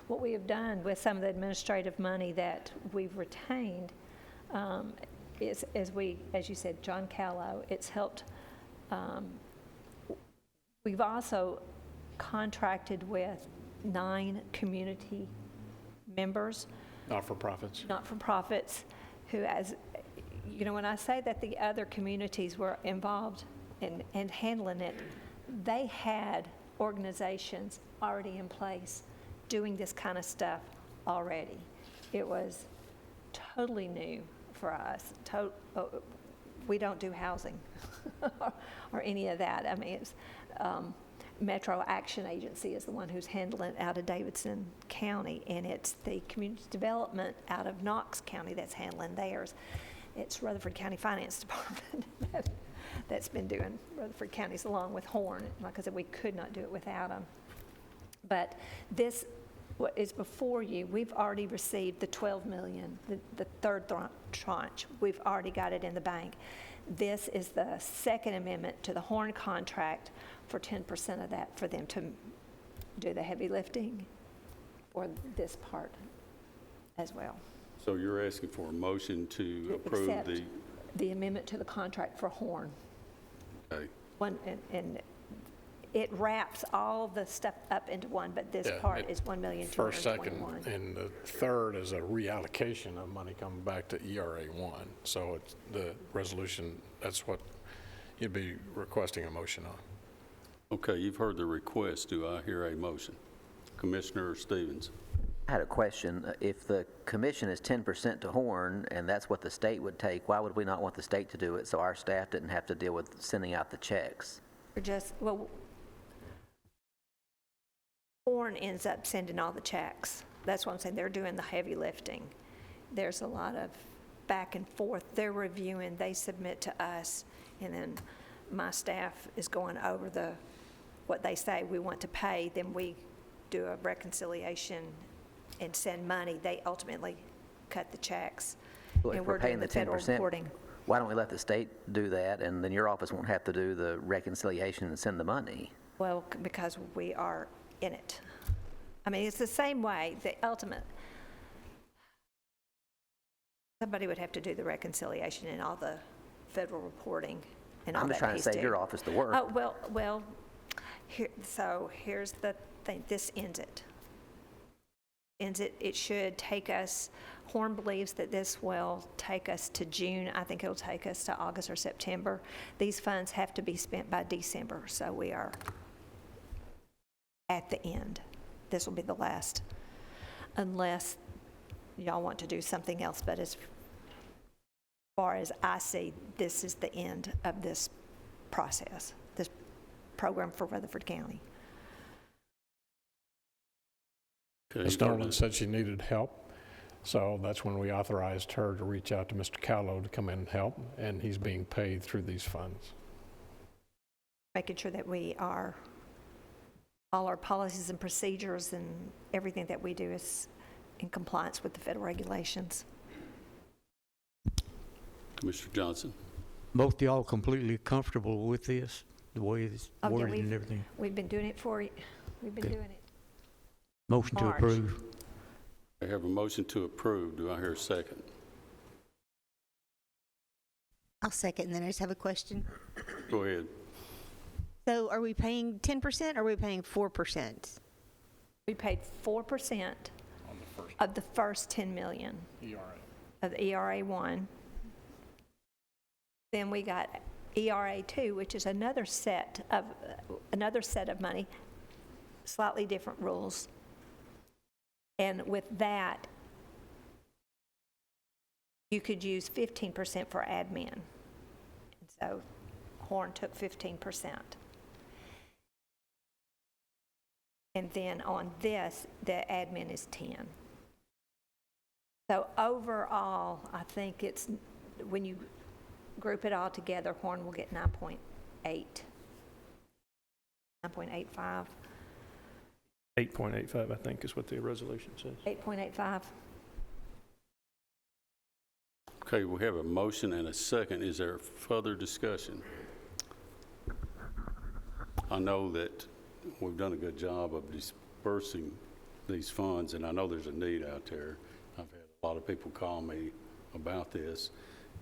what we have done with some of the administrative money that we've retained is, as you said, John Callow, it's helped. We've also contracted with 9 community members, not-for-profits, who, as when I say that the other communities were involved in handling it, they had organizations already in place doing this kind of stuff already. It was totally new for us. We don't do housing or any of that. I mean, it's Metro Action Agency is the one who's handling it out of Davidson County, and it's the community development out of Knox County that's handling theirs. It's Rutherford County Finance Department that's been doing Rutherford County's, along with Horne. Like I said, we could not do it without them. But this what is before you, we've already received the 12 million, the third tranche. We've already got it in the bank. This is the second amendment to the Horne contract for 10% of that, for them to do the heavy lifting for this part as well. So you're asking for a motion to approve Accept the amendment to the contract for Horne. Okay. And it wraps all the stuff up into one, but this part is $1,221,000. First, second, and the third is a reallocation of money coming back to ERA1. So it's the resolution, that's what you'd be requesting a motion on. Okay, you've heard the request. Do I hear a motion? Commissioner Stevens. I had a question. If the commission is 10% to Horne, and that's what the state would take, why would we not want the state to do it so our staff didn't have to deal with sending out the checks? Horne ends up sending all the checks. That's what I'm saying, they're doing the heavy lifting. There's a lot of back and forth. They're reviewing, they submit to us, and then my staff is going over what they say we want to pay, then we do a reconciliation and send money. They ultimately cut the checks. Well, if And we're doing paying the the federal 10%, reporting. why don't we let the state do that, and then your office won't have to do the reconciliation and send the money? Well, because we are in it. I mean, it's the same way, the ultimate, somebody would have to do the reconciliation and all the federal reporting and all I'm that. just trying to piece save too. your office the work. Oh, well, here's the thing, this ends it. It should take us, Horne believes that this will take us to June. I think it'll take us to August or September. These funds have to be spent by December, so we are at the end. This will be the last, unless y'all want to do something else, but as far as I see, this is the end of this process, this program for Rutherford County. Ms. Nolan said she needed help, so that's when we authorized her to reach out to Mr. Callow to come in and help, and he's being paid through these funds. Making sure that we are, all our policies and procedures and everything that we do is in compliance with the federal regulations. Commissioner Johnson. Both of y'all completely comfortable with this, the way it's Oh, yeah, worded and everything? We've been doing it we've been Okay. doing it. Motion to March. approve. I have a motion to approve. Do I hear a second? I'll second, and then I just have a question. Go ahead. So are we paying 10% or are we paying 4%? We paid 4% of the first 10 million of the ERA 1. Then we got ERA 2, which is another set of money, slightly different rules. And with that, you could use 15% for admin. And so Horne took 15%. And then on this, the admin is 10. So overall, I think it's, when you group it all together, Horne will get 9.8, 9.85. 8.85, I think, is what the resolution says. 8.85. Okay, we have a motion and a second. Is there further discussion? I know that we've done a good job of dispersing these funds, and I know there's a need out there. I've had a lot of people call me about this,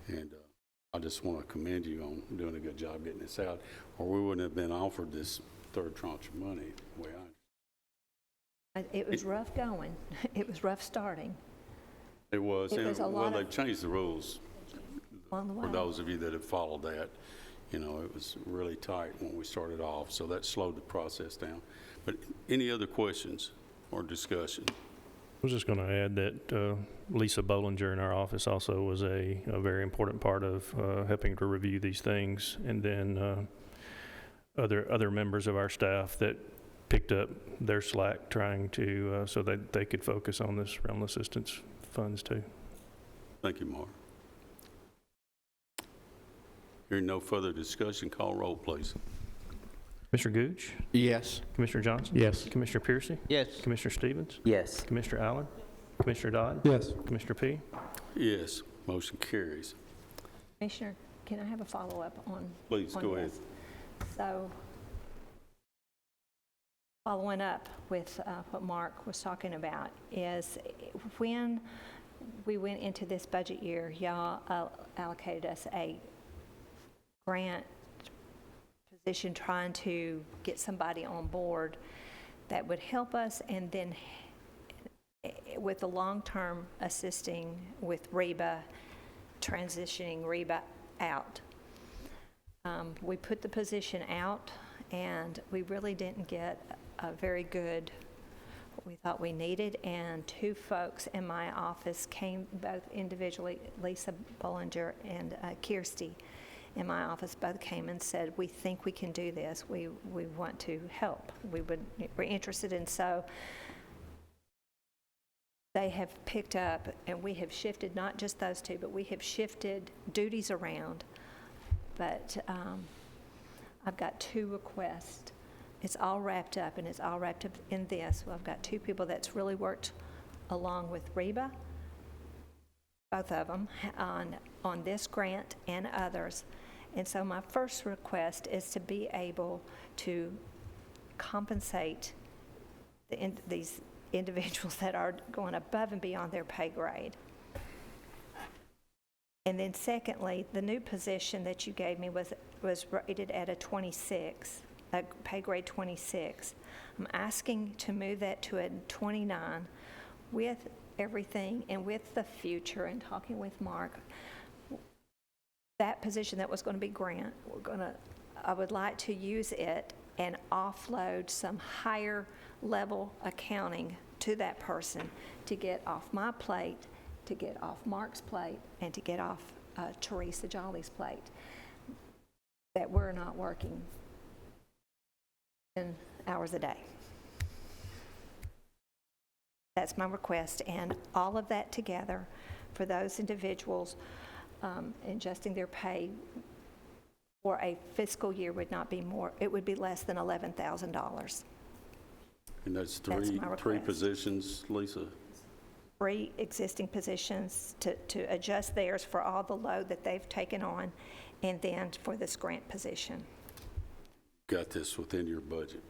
and I just want to commend you on doing a good job getting this out, or we wouldn't have been offered this third tranche of money the way It was rough going. It was rough starting. It was. It was a lot they've changed the rules along the way. for those of you that have followed that. You know, it was really tight when we started off, so that slowed the process down. But any other questions or discussion? I was just going to add that Lisa Bollinger in our office also was a very important part of helping to review these things, and then other members of our staff that picked up their slack trying to, so that they could focus on this rental assistance funds too. Thank you, Mark. Hearing no further discussion, call roll, please. Commissioner Gooch? Yes. Commissioner Johnson? Yes. Commissioner Piercy? Yes. Commissioner Stevens? Yes. Commissioner Allen? Commissioner Dodd? Yes. Commissioner P? Yes, motion carries. Commissioner, can I have a follow-up on? Please, on go ahead. this? So, following up with what Mark was talking about is when we went into this budget year, y'all allocated us a grant position trying to get somebody on board that would help us, and then with the long-term assisting with Reba, transitioning Reba out. We put the position out, and we really didn't get a very good what we thought we needed, and two folks in my office came, both individually, Lisa Bollinger and Kirsty in my office, both came and said, we think we can do this. We want to help. We're interested in, so they have picked up, and we have shifted, not just those two, but we have shifted duties around. But I've got 2 requests. It's all wrapped up, and it's all wrapped up in this. Well, I've got 2 people that's really worked along with Reba, both of them, on this grant and others. And so my first request is to be able to compensate these individuals that are going above and beyond their pay grade. And then secondly, the new position that you gave me was rated at a 26, a pay grade 26. I'm asking to move that to a 29 with everything and with the future, and talking with Mark. That position that was going to be grant, I would like to use it and offload some higher level accounting to that person to get off my plate, to get off Mark's plate, and to get off Teresa Jolly's plate. That we're not working 10 hours a day. That's my request, and all of that together for those individuals adjusting their pay for a fiscal year would not be more, it would be less than $11,000. And that's That's my three request. positions, Lisa? 3 existing positions to adjust theirs for all the load that they've taken on, and then for this grant position. Got this within your budget?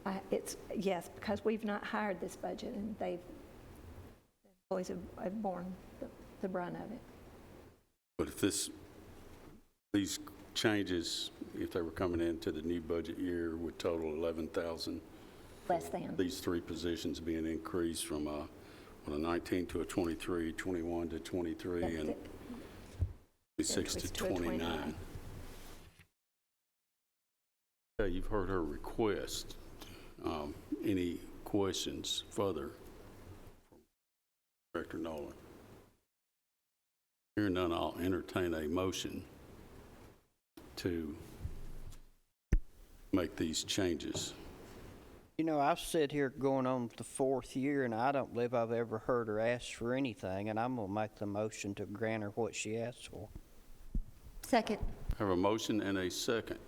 Yes, because we've not hired this budget, and the employees have borne the brunt of it. But if these changes, if they were coming into the new budget year, would total 11,000. Less than. These 3 positions being increased from a 19 to a 23, 21 to 23, and 26 to 29. Okay, you've heard her request. Any questions further from Director Nolan? Hearing none, I'll entertain a motion to make these changes. You know, I've sat here going on the 4th year, and I don't believe I've ever heard her ask for anything, and I'm going to make the motion to grant her what she asked for. Second. Have a motion and a second.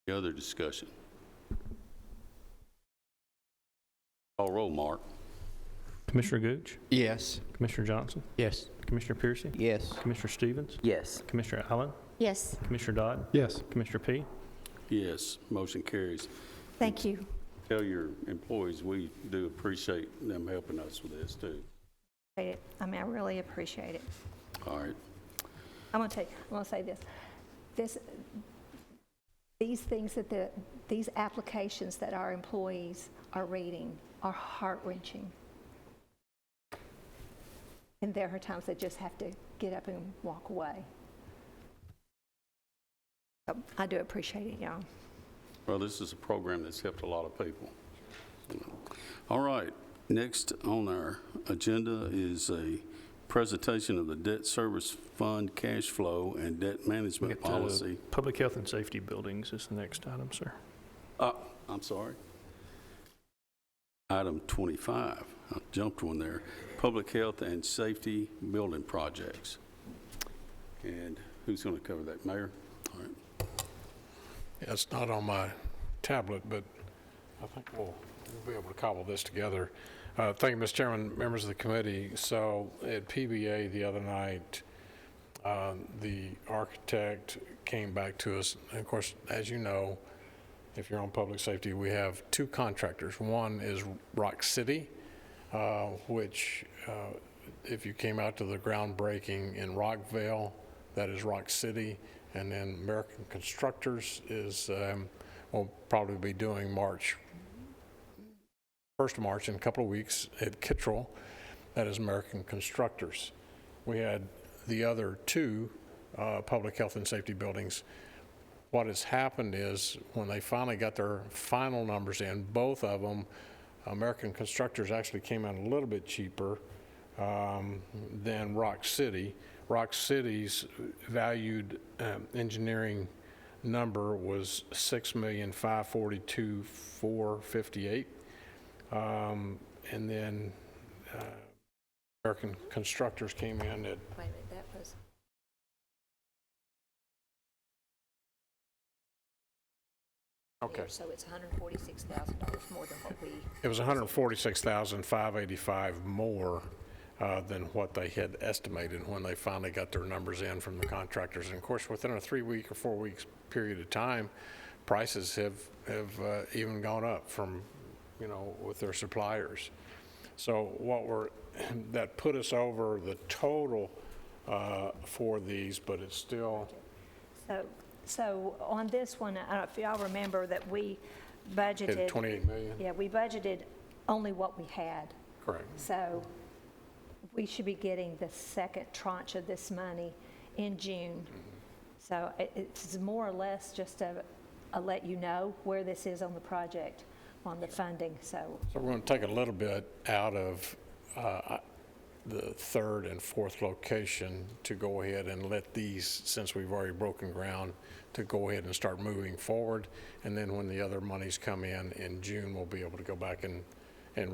Any other discussion? Call roll, Mark. Commissioner Gooch? Yes. Commissioner Johnson? Yes. Commissioner Piercy? Yes. Commissioner Stevens? Yes. Commissioner Allen? Yes. Commissioner Dodd? Yes. Commissioner P? Yes, motion carries. Thank you. Tell your employees we do appreciate them helping us with this too. I really appreciate it. All right. I'm going to say this. These things these applications that our employees are reading are heart-wrenching. And there are times they just have to get up and walk away. So I do appreciate it, y'all. Well, this is a program that's helped a lot of people. All right. Next on our agenda is a presentation of the debt service fund cash flow and debt management Get to policy. Public health and safety buildings is the next item, sir. I'm sorry. Item 25. I jumped one there. Public health and safety building projects. And who's going to cover that? Mayor? All right. Yeah, it's not on my tablet, but I think we'll be able to cobble this together. Thank you, Mr. Chairman, members of the committee. So at PBA the other night, the architect came back to us. And of course, as you know, if you're on public safety, we have 2 contractors. One is Rock City, which if you came out to the groundbreaking in Rockville, that is Rock City. And then American Constructors is, will probably be doing 1st of March in a couple of weeks at Kittrell. That is American Constructors. We had the other 2 public health and safety buildings. What has happened is when they finally got their final numbers in, both of them, American Constructors actually came out a little bit cheaper than Rock City. Rock City's valued engineering number was $6,542,458, and then American Constructors came in at, Wait a minute, that was, okay. so it's $146,000 more than what we, It was $146,585 more than what they had estimated when they finally got their numbers in from the contractors. And of course, within a 3-week or 4 weeks period of time, prices have even gone up from, with their suppliers. So that put us over the total for these, but it's still. so on this one, I don't know if y'all remember that we budgeted. Hit 28 million? Yeah, we budgeted only what we had. Correct. So we should be getting the second tranche of this money in June. So it's more or less just a let you know where this is on the project, on the funding. So we're going to take a little bit out of the third and fourth location to go ahead and let these, since we've already broken ground, to go ahead and start moving forward. And then when the other monies come in June, we'll be able to go back and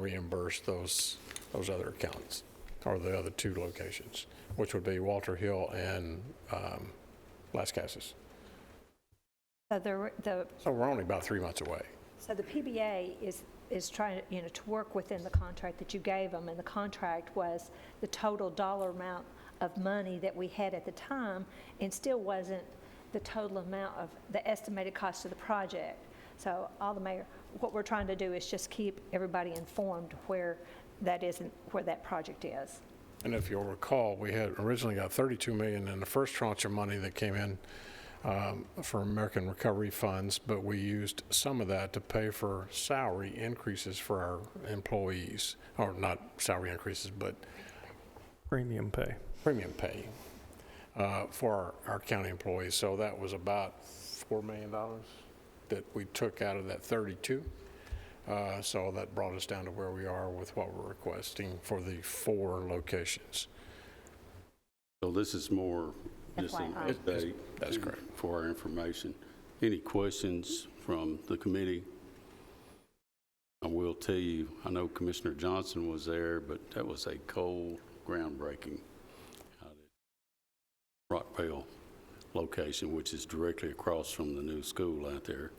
reimburse those other accounts, or the other 2 locations, which would be Walter Hill and Las Casas. So So we're only about 3 months away. So the PBA is trying to work within the contract that you gave them, and the contract was the total dollar amount of money that we had at the time, and still wasn't the total amount of the estimated cost of the project. So what we're trying to do is just keep everybody informed where that is and where that project is. And if you'll recall, we had originally got $32 million in the first tranche of money that came in for American Recovery Funds, but we used some of that to pay for salary increases for our employees, or not salary increases, but Premium pay. For our county employees. So that was about $4 million that we took out of that 32. So that brought us down to where we are with what we're requesting for the 4 locations. So this is more just an update. That's correct. For our information. Any questions from the committee? I will tell you, I know Commissioner Johnson was there, but that was a cold groundbreaking out at Rockville location, which is directly across from the new school out there.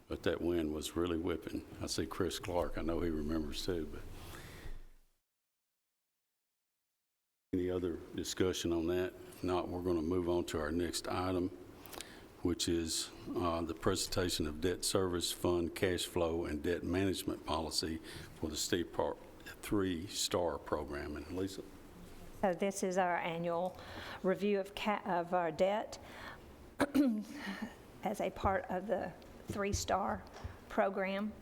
But that wind was really whipping. I see Chris Clark. I know he remembers too. But any other discussion on that? If not, we're going to move on to our next item, which is the presentation of debt service fund cash flow and debt management policy for the State Part 3 STAR program. And Lisa? So this is our annual review of our debt as a part of the 3-STAR program.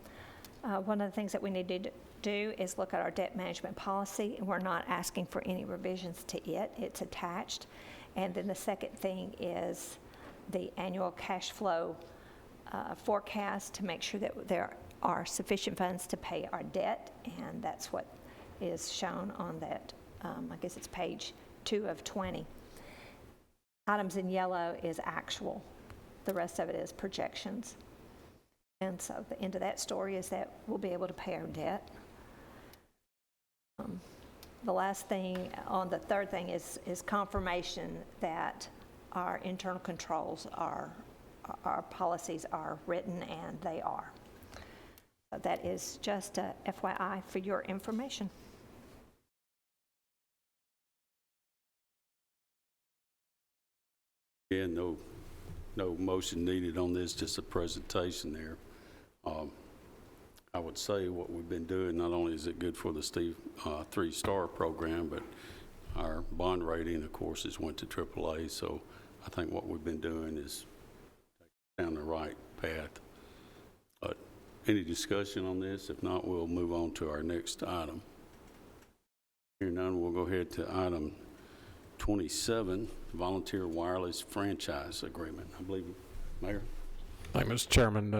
One of the things that we need to do is look at our debt management policy. We're not asking for any revisions to it. It's attached. And then the second thing is the annual cash flow forecast to make sure that there are sufficient funds to pay our debt, and that's what is shown on that, I guess it's page 2 of 20. Items in yellow is actual. The rest of it is projections. And so the end of that story is that we'll be able to pay our debt. The last thing, on the third thing, is confirmation that our internal controls our policies are written, and they are. So that is just a FYI for your information. Yeah, no motion needed on this, just a presentation there. I would say what we've been doing, not only is it good for the 3-STAR program, but our bond rating, of course, has went to AAA. So I think what we've been doing is down the right path. But any discussion on this? If not, we'll move on to our next item. Here none, we'll go ahead to item 27, Volunteer Wireless Franchise Agreement. I believe, Mayor? Thank you, Mr. Chairman,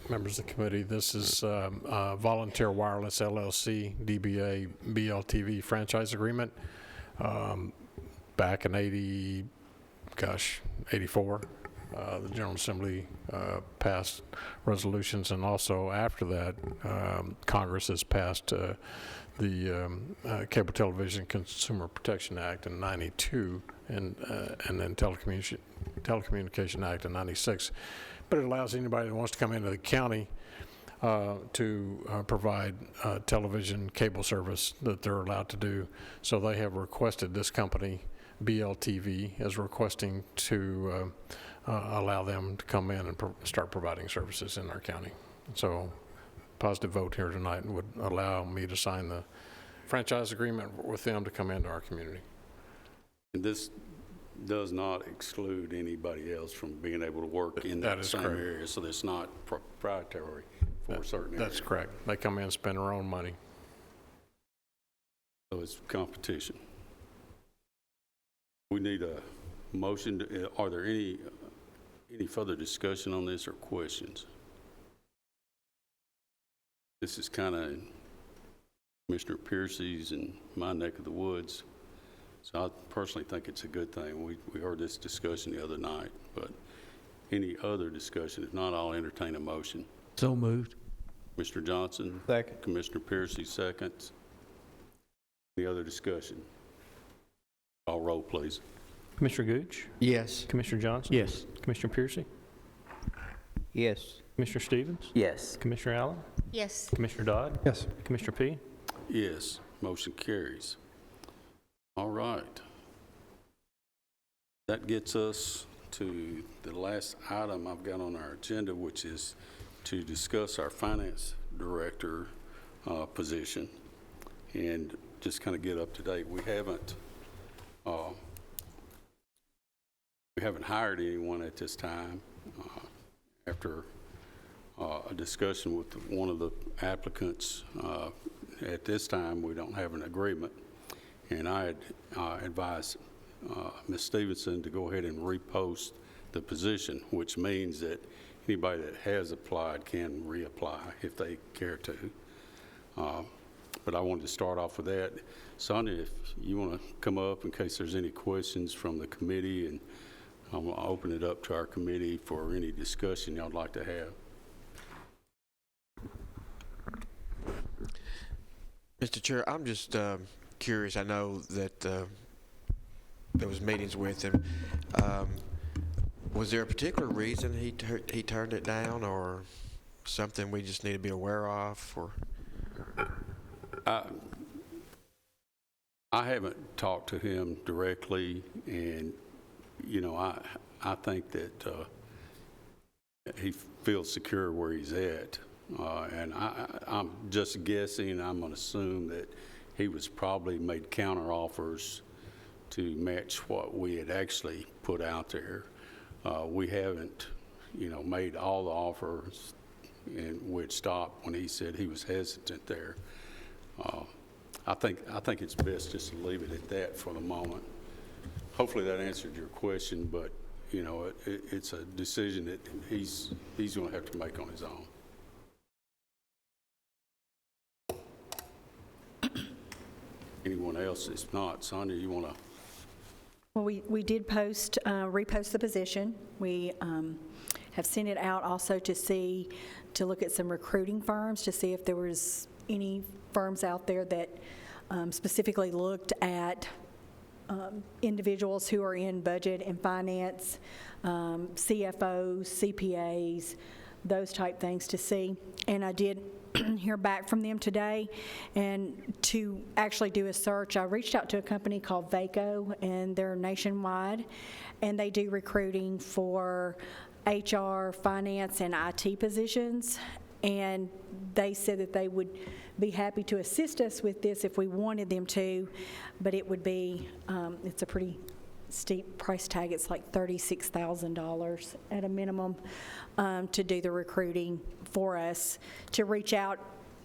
members of the committee. This is Volunteer Wireless LLC, DBA BLTV franchise agreement. Back in 84, The General Assembly passed resolutions, and also after that, Congress has passed the Cable Television Consumer Protection Act in '92, and then Telecommunication Act in '96. But it allows anybody that wants to come into the county to provide television cable service that they're allowed to do. So they have requested, this company, BLTV, is requesting to allow them to come in and start providing services in our county. So positive vote here tonight would allow me to sign the franchise agreement with them to come into our community. And this does not exclude anybody else from being able to work in that same correct. area, so it's not proprietary for certain areas. That's correct. They come in and spend their own money. So it's competition. We need a motion. Are there any further discussion on this or questions? This is kind of Commissioner Piercy's and my neck of the woods. So I personally think it's a good thing. We heard this discussion the other night, but any other discussion? If not, I'll entertain a motion. So moved. Mr. Johnson. Second. Commissioner Piercy, seconds. Any other discussion? Call roll, please. Commissioner Gooch? Yes. Commissioner Johnson? Yes. Commissioner Piercy? Yes. Commissioner Stevens? Yes. Commissioner Allen? Yes. Commissioner Dodd? Yes. Commissioner P? Yes. Motion carries. All right. That gets us to the last item I've got on our agenda, which is to discuss our finance director position and just kind of get up to date. We haven't hired anyone at this time. After a discussion with one of the applicants, at this time we don't have an agreement, and I had advised Ms. Stevenson to go ahead and repost the position, which means that anybody that has applied can reapply if they care to. But I wanted to start off with that. Sonia, if you want to come up in case there's any questions from the committee, and I'm going to open it up to our committee for any discussion y'all would like to have. Mr. Chair, I'm just curious. I know that there was meetings with him. Was there a particular reason he turned it down, or something we just need to be aware of? Or I haven't talked to him directly, and I think that he feels secure where he's at, and I'm just guessing. I'm going to assume that he was probably made counter offers to match what we had actually put out there. We haven't, made all the offers, and we'd stopped when he said he was hesitant there. I think it's best just to leave it at that for the moment. Hopefully that answered your question, but it's a decision that he's going to have to make on his own. Anyone else? If not, Sonia, you want to? Well, we did repost the position. We have sent it out also to look at some recruiting firms to see if there was any firms out there that specifically looked at individuals who are in budget and finance, CFOs, CPAs, those type things to see. And I did hear back from them today, and to actually do a search, I reached out to a company called Vaco, and they're nationwide, and they do recruiting for HR, finance, and IT positions, and they said that they would be happy to assist us with this if we wanted them to, but it would be, it's a pretty steep price tag. It's like $36,000 at a minimum to do the recruiting for us, to reach out,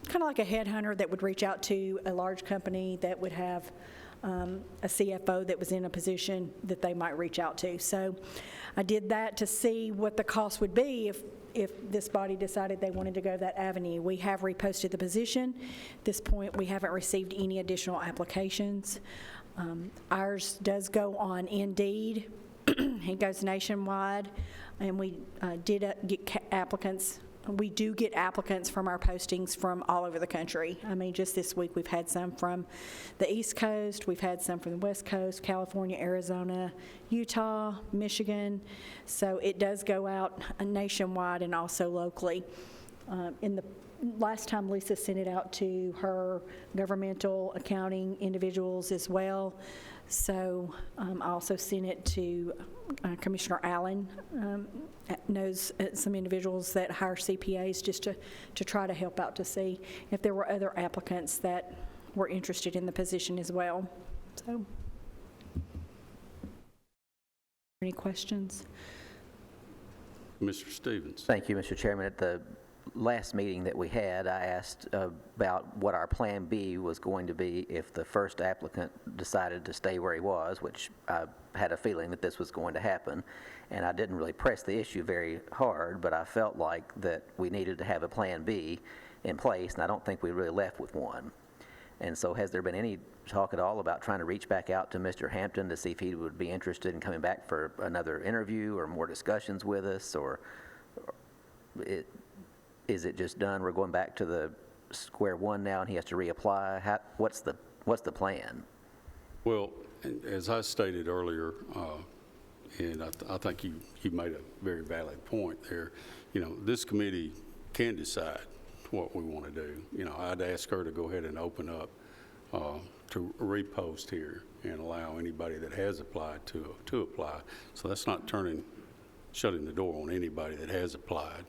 kind of like a headhunter that would reach out to a large company that would have a CFO that was in a position that they might reach out to. So I did that to see what the cost would be if this body decided they wanted to go that avenue. We have reposted the position. At this point, we haven't received any additional applications. Ours does go on Indeed. It goes nationwide. and we did get applicants. We do get applicants from our postings from all over the country. I mean, just this week, we've had some from the East Coast, we've had some from the West Coast, California, Arizona, Utah, Michigan. So it does go out nationwide and also locally. In the last time, Lisa sent it out to her governmental accounting individuals as well. So I also sent it to Commissioner Allen, knows some individuals that hire CPAs just to try to help out to see if there were other applicants that were interested in the position as well. So, any questions? Mr. Stevens. Thank you, Mr. Chairman. At the last meeting that we had, I asked about what our Plan B was going to be if the first applicant decided to stay where he was, which I had a feeling that this was going to happen. And I didn't really press the issue very hard, but I felt like that we needed to have a Plan B in place, and I don't think we really left with one. And so has there been any talk at all about trying to reach back out to Mr. Hampton to see if he would be interested in coming back for another interview or more discussions with us, or is it just done? We're going back to the square one now, and he has to reapply. What's the plan? Well, as I stated earlier, and I think you made a very valid point there. You know, this committee can decide what we want to do. You know, I'd ask her to go ahead and open up to repost here and allow anybody that has applied to apply. So that's not shutting the door on anybody that has applied.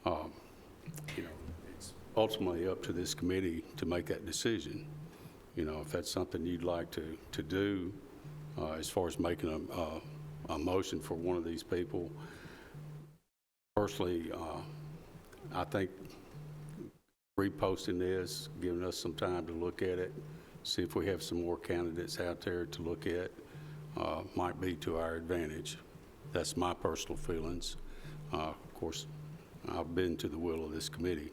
You know, it's ultimately up to this committee to make that decision. You know, if that's something you'd like to do as far as making a motion for one of these people. Personally, I think reposting this, giving us some time to look at it, see if we have some more candidates out there to look at, might be to our advantage. That's my personal feelings. Of course, I've been to the will of this committee.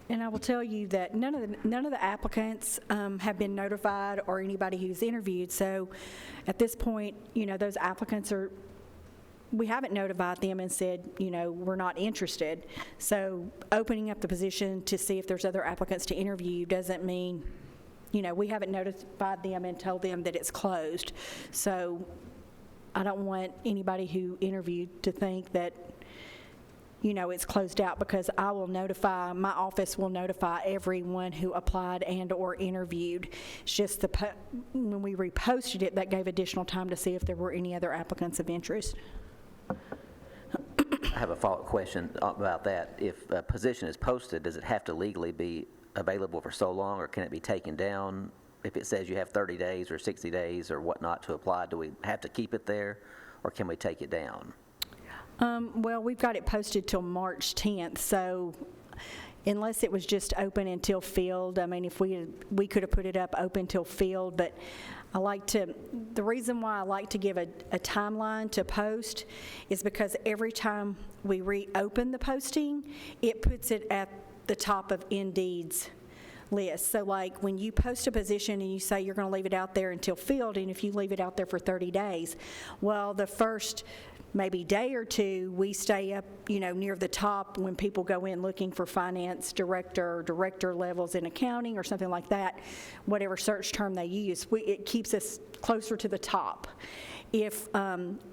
And I will tell you that none of the applicants have been notified, or anybody who's interviewed. So at this point, you know, those applicants we haven't notified them and said, you know, we're not interested. So opening up the position to see if there's other applicants to interview doesn't mean, you know, we haven't notified them and told them that it's closed. So I don't want anybody who interviewed to think that, you know, it's closed out, because my office will notify everyone who applied and or interviewed. It's just when we reposted it, that gave additional time to see if there were any other applicants of interest. I have a follow-up question about that. If a position is posted, does it have to legally be available for so long, or can it be taken down? If it says you have 30 days or 60 days or whatnot to apply, do we have to keep it there, or can we take it down? Well, we've got it posted till March 10th, so unless it was just open until filled, I mean, if we could have put it up open till filled, but the reason why I like to give a timeline to post is because every time we reopen the posting, it puts it at the top of Indeed's list. So like when you post a position and you say you're going to leave it out there until filled, and if you leave it out there for 30 days, well, the first maybe day or two, we stay up, you know, near the top when people go in looking for finance director or director levels in accounting or something like that, whatever search term they use, it keeps us closer to the top. If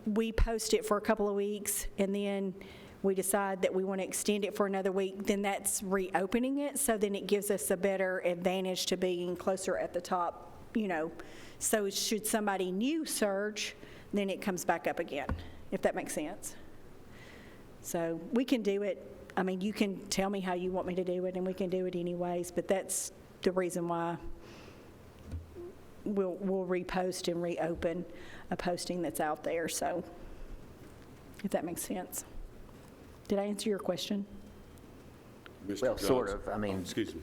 we post it for a couple of weeks and then we decide that we want to extend it for another week, then that's reopening it, so then it gives us a better advantage to being closer at the top, you know. So should somebody new search, then it comes back up again, if that makes sense. So we can do it. I mean, you can tell me how you want me to do it, and we can do it anyways, but that's the reason why we'll repost and reopen a posting that's out there, so if that makes sense. Did I answer your question? Well, sort of. I mean, excuse me.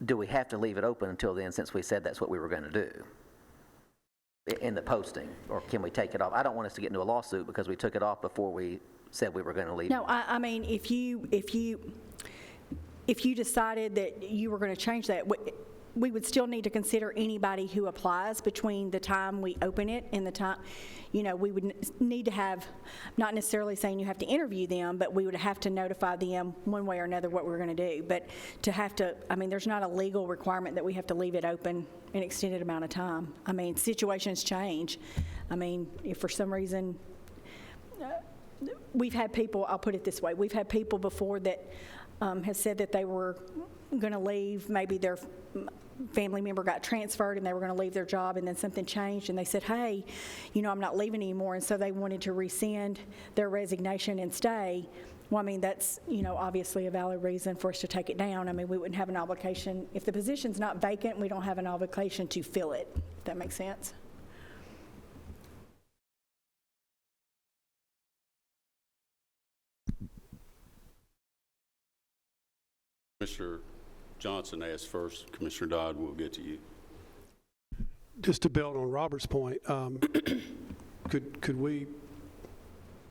Do we have to leave it open until then, since we said that's what we were going to do in the posting, or can we take it off? I don't want us to get into a lawsuit because we took it off before we said we were going to leave No, it. I mean, if you decided that you were going to change that, we would still need to consider anybody who applies between the time we open it and the time, we would need to have, not necessarily saying you have to interview them, but we would have to notify them one way or another what we're going to do. But to have to, there's not a legal requirement that we have to leave it open an extended amount of time. Situations change. If for some reason, we've had people, I'll put it this way, we've had people before that have said that they were going to leave, maybe their family member got transferred and they were going to leave their job, and then something changed and they said, hey, I'm not leaving anymore, and so they wanted to rescind their resignation and stay. Well, that's, obviously a valid reason for us to take it down. We wouldn't have an obligation. If the position's not vacant, we don't have an obligation to fill it, if that makes sense. Mr. Johnson asked first. Commissioner Dodd, we'll get to you. Just to build on Robert's point, could we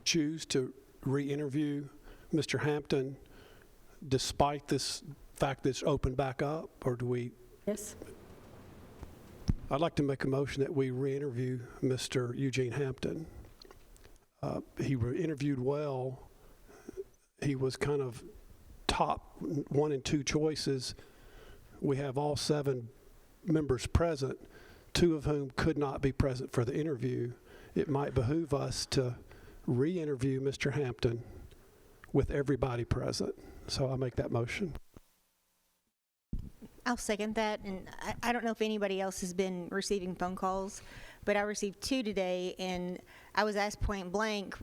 choose to re-interview Mr. Hampton despite this fact that it's opened back up, or do we? Yes. I'd like to make a motion that we re-interview Mr. Eugene Hampton. He interviewed well. He was kind of top 1 and 2 choices. We have all 7 members present, 2 of whom could not be present for the interview. It might behoove us to re-interview Mr. Hampton with everybody present. So I'll make that motion. I'll second that, and I don't know if anybody else has been receiving phone calls, but I received 2 today, and I was asked point blank,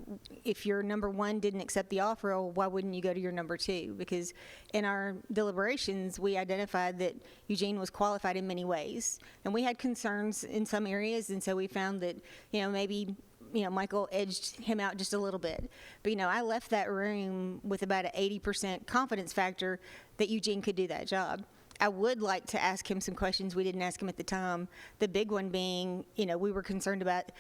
if your number 1 didn't accept the offer, well, why wouldn't you go to your number 2? Because in our deliberations, we identified that Eugene was qualified in many ways, and we had concerns in some areas, and so we found that, maybe Michael edged him out just a little bit. But, I left that room with about an 80% confidence factor that Eugene could do that job. I would like to ask him some questions we didn't ask him at the time. The big one being, we were concerned about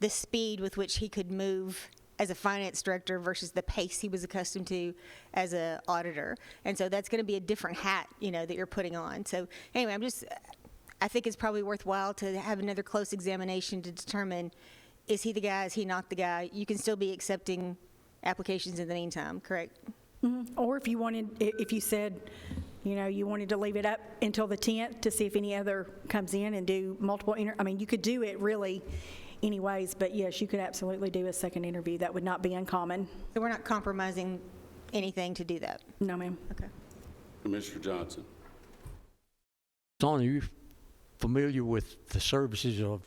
the speed with which he could move as a finance director versus the pace he was accustomed to as an auditor. And so that's going to be a different hat, that you're putting on. So anyway, I think it's probably worthwhile to have another close examination to determine, is he the guy, is he not the guy? You can still be accepting applications in the meantime, correct? Mm-hmm. Or if you said, you wanted to leave it up until the 10th to see if any other comes in and do multiple you could do it really anyways, but yes, you could absolutely do a second interview. That would not be uncommon. So we're not compromising anything to do that? No, ma'am. Okay. Commissioner Johnson. Sonia, are you familiar with the services of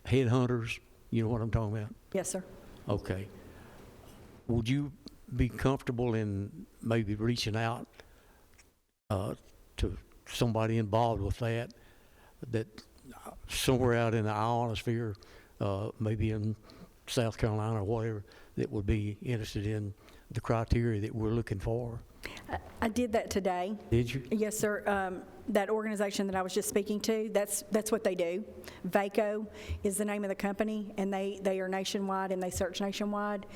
headhunters? You know what I'm talking about? Yes, sir. Okay. Would you be comfortable in maybe reaching out to somebody involved with that somewhere out in the ionosphere, maybe in South Carolina or whatever, that would be interested in the criteria that we're looking for? I did that today. Did you? Yes, sir. That organization that I was just speaking to, that's what they do. VACO is the name of the company, and they are nationwide, and they search nationwide.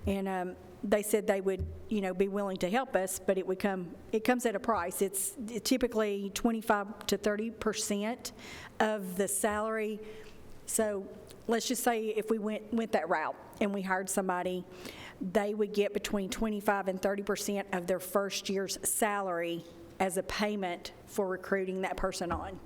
And they said they would, be willing to help us, but it comes at a price. It's typically 25 to 30% of the salary. So let's just say if we went that route and we hired somebody, they would get between 25 and 30% of their first year's salary as a payment for recruiting that person on.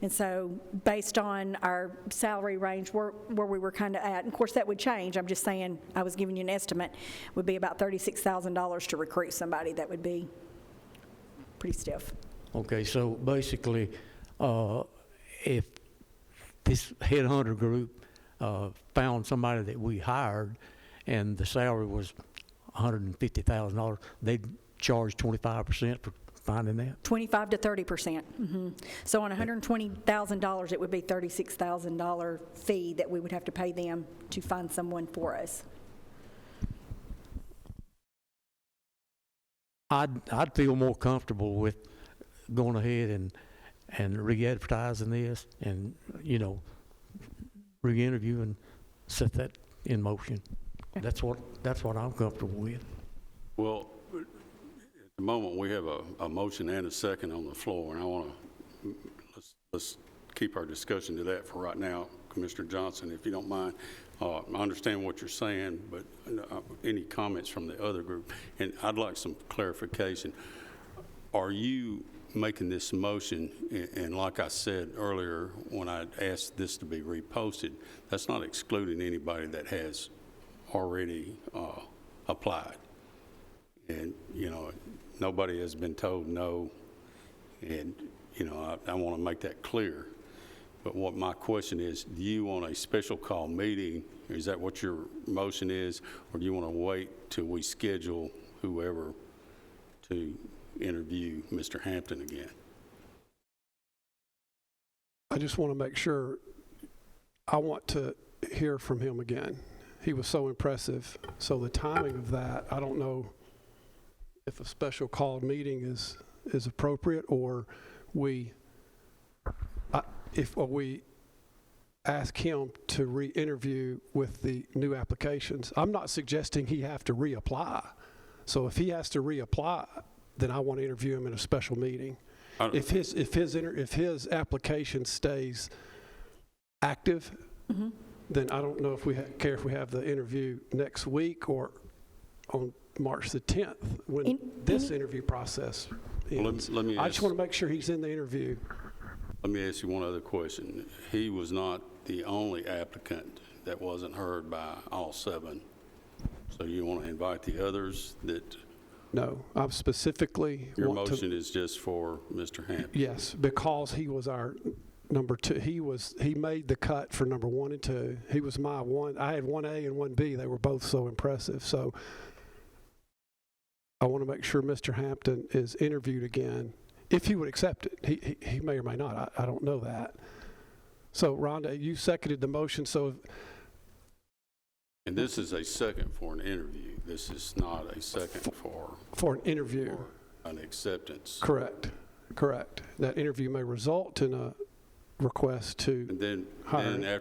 And so based on our salary range where we were kind of at, and of course that would change, I'm just saying, I was giving you an estimate, would be about $36,000 to recruit somebody. That would be pretty stiff. Okay, so basically, if this headhunter group found somebody that we hired and the salary was $150,000, they'd charge 25% for finding that? 25 to 30%. Mm-hmm. So on $120,000, it would be $36,000 fee that we would have to pay them to find someone for us. I'd feel more comfortable with going ahead and re-advertising this and, re-interview and set that in motion. That's what I'm comfortable with. Well, at the moment, we have a motion and a second on the floor, and I want to let's keep our discussion to that for right now. Commissioner Johnson, if you don't mind. I understand what you're saying, but any comments from the other group? And I'd like some clarification. Are you making this motion, and like I said earlier when I asked this to be reposted, that's not excluding anybody that has already applied? And, you know, nobody has been told no, and, you know, I want to make that clear. But what my question is, do you want a special call meeting? Is that what your motion is? Or do you want to wait till we schedule whoever to interview Mr. Hampton again? I just want to make sure, I want to hear from him again. He was so impressive. So the timing of that, I don't know if a special called meeting is appropriate, or we ask him to re-interview with the new applications. I'm not suggesting he have to reapply. So if he has to reapply, then I want to interview him in a special meeting. If his application stays active, then I don't know if we care if we have the interview next week or on March the 10th when this interview process ends. I just want to make sure he's in the interview. Let me ask you one other question. He was not the only applicant that wasn't heard by all 7. So you want to invite the others that... No, I'm specifically... Your motion is just for Mr. Hampton? Yes, because he was our number 2. He made the cut for number 1 and 2. He was my 1. I had 1A and 1B. They were both so impressive. So I want to make sure Mr. Hampton is interviewed again. If he would accept it, he may or may not. I don't know that. So, Rhonda, you seconded the motion. So, and this is a second for an interview. This is not a second for an interview. For an acceptance. Correct. Correct. That interview may result in a request to hire. And then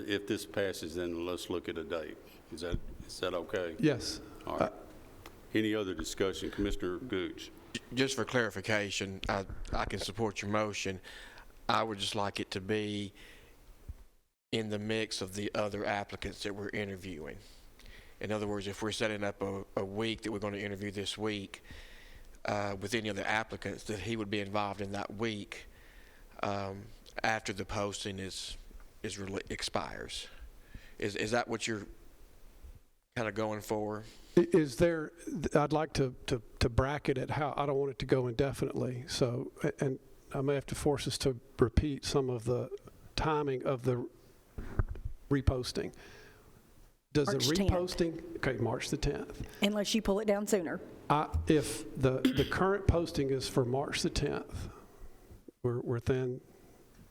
if this passes, then let's look at a date. Is that okay? Yes. All right. Any other discussion, Commissioner Gooch? Just for clarification, I can support your motion. I would just like it to be in the mix of the other applicants that we're interviewing. In other words, if we're setting up a week that we're going to interview this week with any other applicants, that he would be involved in that week after the posting expires. Is that what you're kind of going for? Is there, I'd like to bracket it how, I don't want it to go indefinitely. So, and I may have to force us to repeat some of the timing of the reposting. Does March the reposting, okay, March the 10th. Unless you pull it down sooner. If the current posting is for March the 10th, we're then.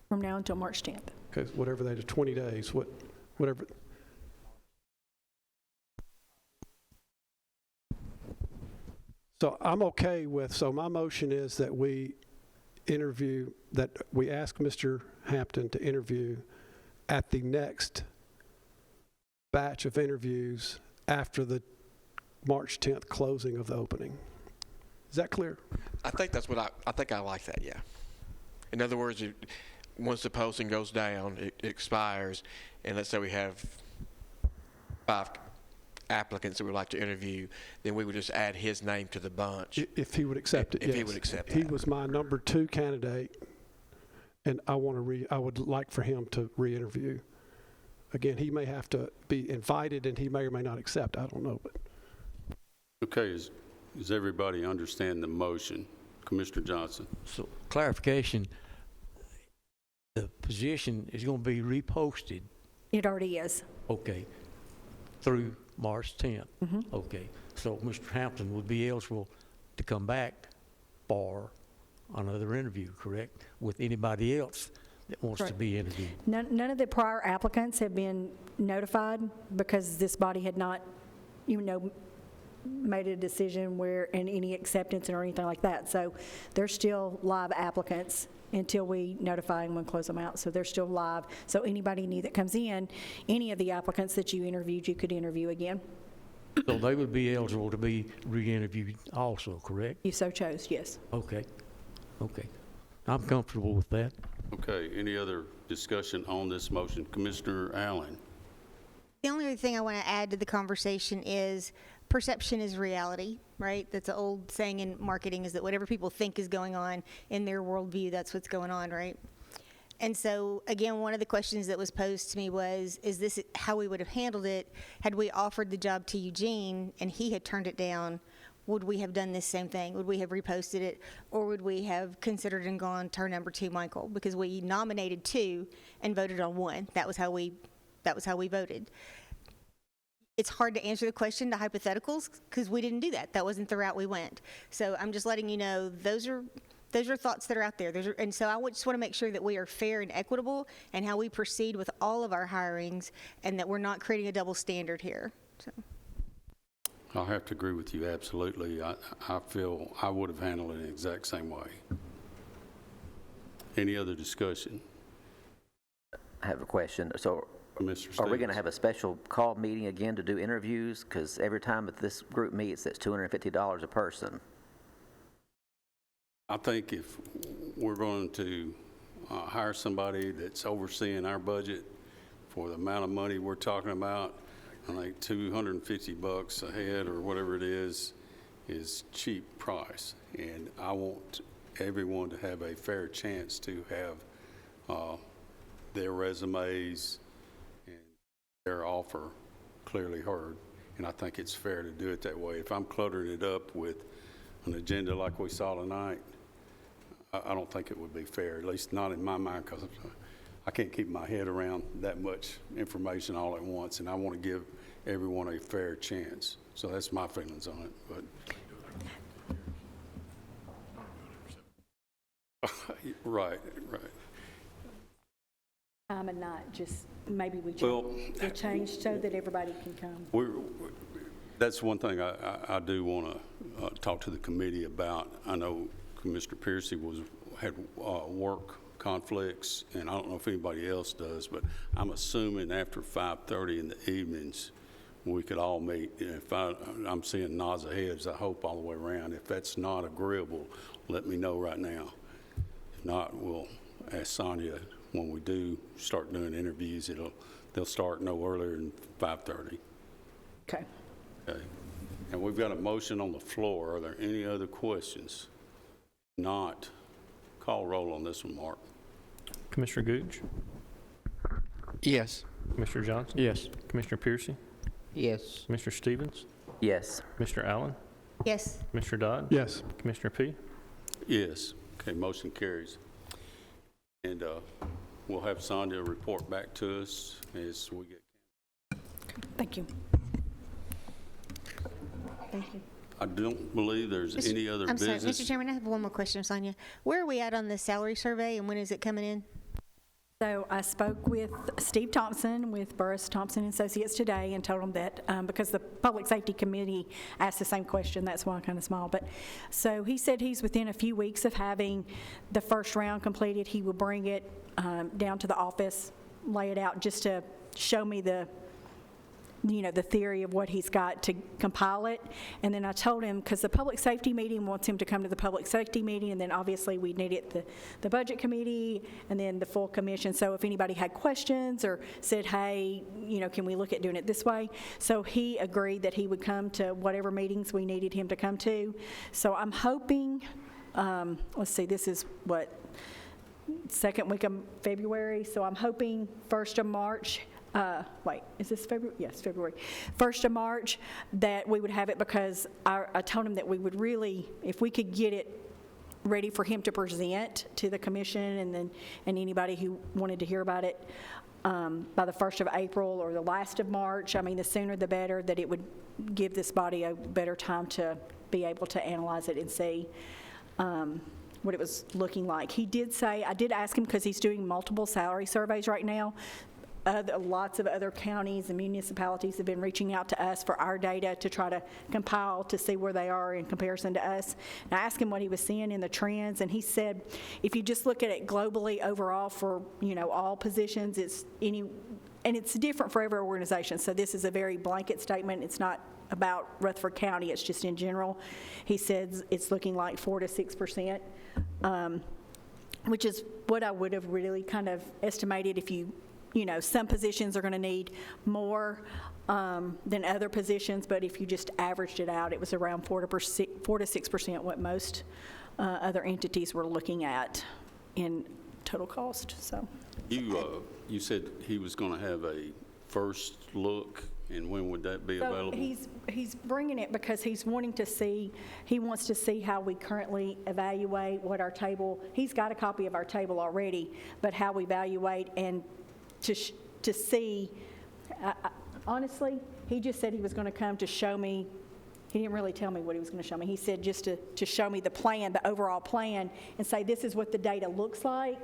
From now until March 10th. Okay, whatever that is, 20 days, whatever. So I'm okay with, so my motion is that we ask Mr. Hampton to interview at the next batch of interviews after the March 10th closing of the opening. Is that clear? I think that's what I think I like that, yeah. In other words, once the posting goes down, it expires, and let's say we have 5 applicants that we'd like to interview, then we would just add his name to the bunch. If he would accept it, if yes. he would accept He that. was my number 2 candidate, and I would like for him to re-interview. Again, he may have to be invited, and he may or may not accept. I don't know, but. Okay, does everybody understand the motion? Commissioner Johnson? So, clarification, the position is going to be reposted. It already is. Okay, through March 10th. Okay, so Mr. Hampton would be eligible to come back for another interview, correct? With anybody else that wants to be interviewed. None of the prior applicants have been notified because this body had not, made a decision in any acceptance or anything like that. So they're still live applicants until we notify them and close them out. So they're still live. So anybody new that comes in, any of the applicants that you interviewed, you could interview again. So they would be eligible to be re-interviewed also, correct? You so chose, yes. Okay. I'm comfortable with that. Okay, any other discussion on this motion? Commissioner Allen? The only other thing I want to add to the conversation is perception is reality, right? That's an old saying in marketing, is that whatever people think is going on in their worldview, that's what's going on, right? And so, again, one of the questions that was posed to me was, is this how we would have handled it had we offered the job to Eugene and he had turned it down? Would we have done this same thing? Would we have reposted it? Or would we have considered and gone to our number 2, Michael? Because we nominated 2 and voted on 1. That was how we voted. It's hard to answer the question to hypotheticals because we didn't do that. That wasn't the route we went. So I'm just letting you know those are thoughts that are out there. And so I just want to make sure that we are fair and equitable in how we proceed with all of our hirings and that we're not creating a double standard here. So. I'll have to agree with you, absolutely. I feel I would have handled it the exact same way. Any other discussion? I have a question. So Mr. are we going to have a special call meeting again to do interviews? Because every time that this group meets, that's $250 a person. I think if we're going to hire somebody that's overseeing our budget for the amount of money we're talking about, I think $250 a head or whatever it is cheap price. And I want everyone to have a fair chance to have their resumes and their offer clearly heard. And I think it's fair to do it that way. If I'm cluttering it up with an agenda like we saw tonight, I don't think it would be fair, at least not in my mind, because I can't keep my head around that much information all at once, and I want to give everyone a fair chance. So that's my feelings on it. But right. Time and night, just maybe we change so that everybody can come. That's one thing I do want to talk to the committee about. I know Commissioner Piercy had work conflicts, and I don't know if anybody else does, but I'm assuming after 5:30 in the evenings, we could all meet. If I'm seeing nods of heads, I hope all the way around. If that's not agreeable, let me know right now. If not, we'll ask Sonia when we do start doing interviews. They'll start no earlier than 5:30. Okay. And we've got a motion on the floor. Are there any other questions? Not. Call roll on this one, Mark. Commissioner Gooch? Yes. Commissioner Johnson? Yes. Commissioner Piercy? Yes. Commissioner Stevens? Yes. Commissioner Allen? Yes. Commissioner Dodd? Yes. Commissioner P? Yes. Okay, motion carries. And we'll have Sonia report back to us as we get. Thank you. Thank you. I don't believe there's any other I'm business. sorry, Mr. Chairman, I have one more question, Sonia. Where are we at on the salary survey, and when is it coming in? So I spoke with Steve Thompson with Burris Thompson Associates today and told him that because the Public Safety Committee asked the same question, that's why I kind of smiled. But so he said he's within a few weeks of having the first round completed. He will bring it down to the office, lay it out just to show me the theory of what he's got to compile it. And then I told him, because the public safety meeting wants him to come to the public safety meeting, and then obviously we need it the budget committee and then the full commission. So if anybody had questions or said, hey, can we look at doing it this way? So he agreed that he would come to whatever meetings we needed him to come to. So I'm hoping, let's see, this is second week of February. So I'm hoping 1st of March, is this February? Yes, February. 1st of March, that we would have it, because I told him that we would really, if we could get it ready for him to present to the commission and anybody who wanted to hear about it by the 1st of April or the last of March, I mean, the sooner the better, that it would give this body a better time to be able to analyze it and see what it was looking like. He did say, I did ask him, because he's doing multiple salary surveys right now. Lots of other counties and municipalities have been reaching out to us for our data to try to compile to see where they are in comparison to us. And I asked him what he was seeing in the trends, and he said if you just look at it globally overall for all positions, and it's different for every organization. So this is a very blanket statement. It's not about Rutherford County, it's just in general. He says it's looking like 4 to 6%. which is what I would have really kind of estimated if you know, some positions are going to need more than other positions, but if you just averaged it out, it was around 4 to 6% what most other entities were looking at in total cost, so. You said he was going to have a first look, and when would that be available? He's bringing it because he's wanting to see, he wants to see how we currently evaluate what our table, he's got a copy of our table already, but how we evaluate and to see, honestly, he just said he was going to come to show me. He didn't really tell me what he was going to show me. He said just to show me the plan, the overall plan, and say this is what the data looks like,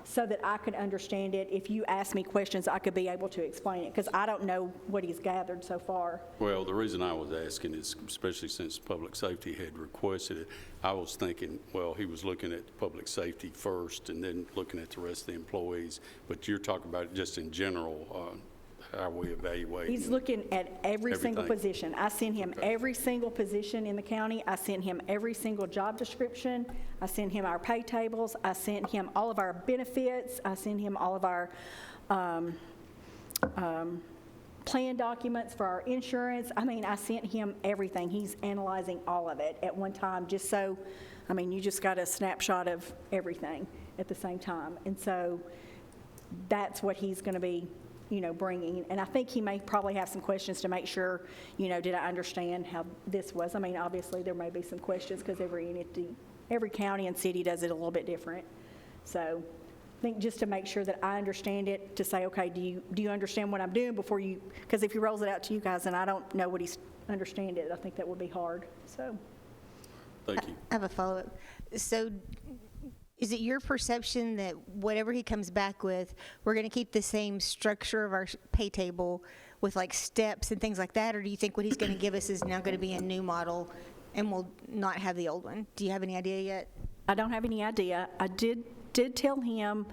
so that I could understand it. If you ask me questions, I could be able to explain it, because I don't know what he's gathered so far. Well, the reason I was asking is, especially since public safety had requested it, I was thinking, well, he was looking at public safety first and then looking at the rest of the employees, but you're talking about it just in general, how we evaluate. He's looking at every single everything. position. I sent him every single position in the county. I sent him every single job description. I sent him our pay tables. I sent him all of our benefits. I sent him all of our plan documents for our insurance. I mean, I sent him everything. He's analyzing all of it at one time, just so, I mean, you just got a snapshot of everything at the same time. And so that's what he's going to be, you know, bringing. And I think he may probably have some questions to make sure, you know, did I understand how this was? I mean, obviously there may be some questions because every entity, every county and city does it a little bit different. So I think just to make sure that I understand it, to say, okay, do you understand what I'm doing before you, because if he rolls it out to you guys and I don't know what he's understand it, I think that would be hard. So Thank you. I have a follow-up. So is it your perception that whatever he comes back with, we're going to keep the same structure of our pay table with like steps and things like that? Or do you think what he's going to give us is now going to be a new model and we'll not have the old one? Do you have any idea yet? I don't have any idea. I did tell him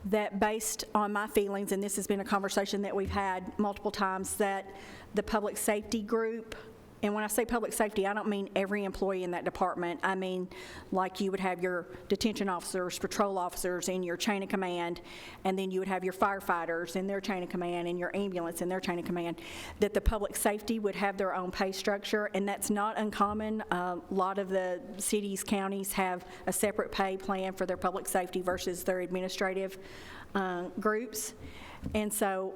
that based on my feelings, and this has been a conversation that we've had multiple times, that the public safety group, and when I say public safety, I don't mean every employee in that department. I mean, like you would have your detention officers, patrol officers in your chain of command, and then you would have your firefighters in their chain of command, and your ambulance in their chain of command, that the public safety would have their own pay structure, and that's not uncommon. A lot of the cities, counties have a separate pay plan for their public safety versus their administrative groups. And so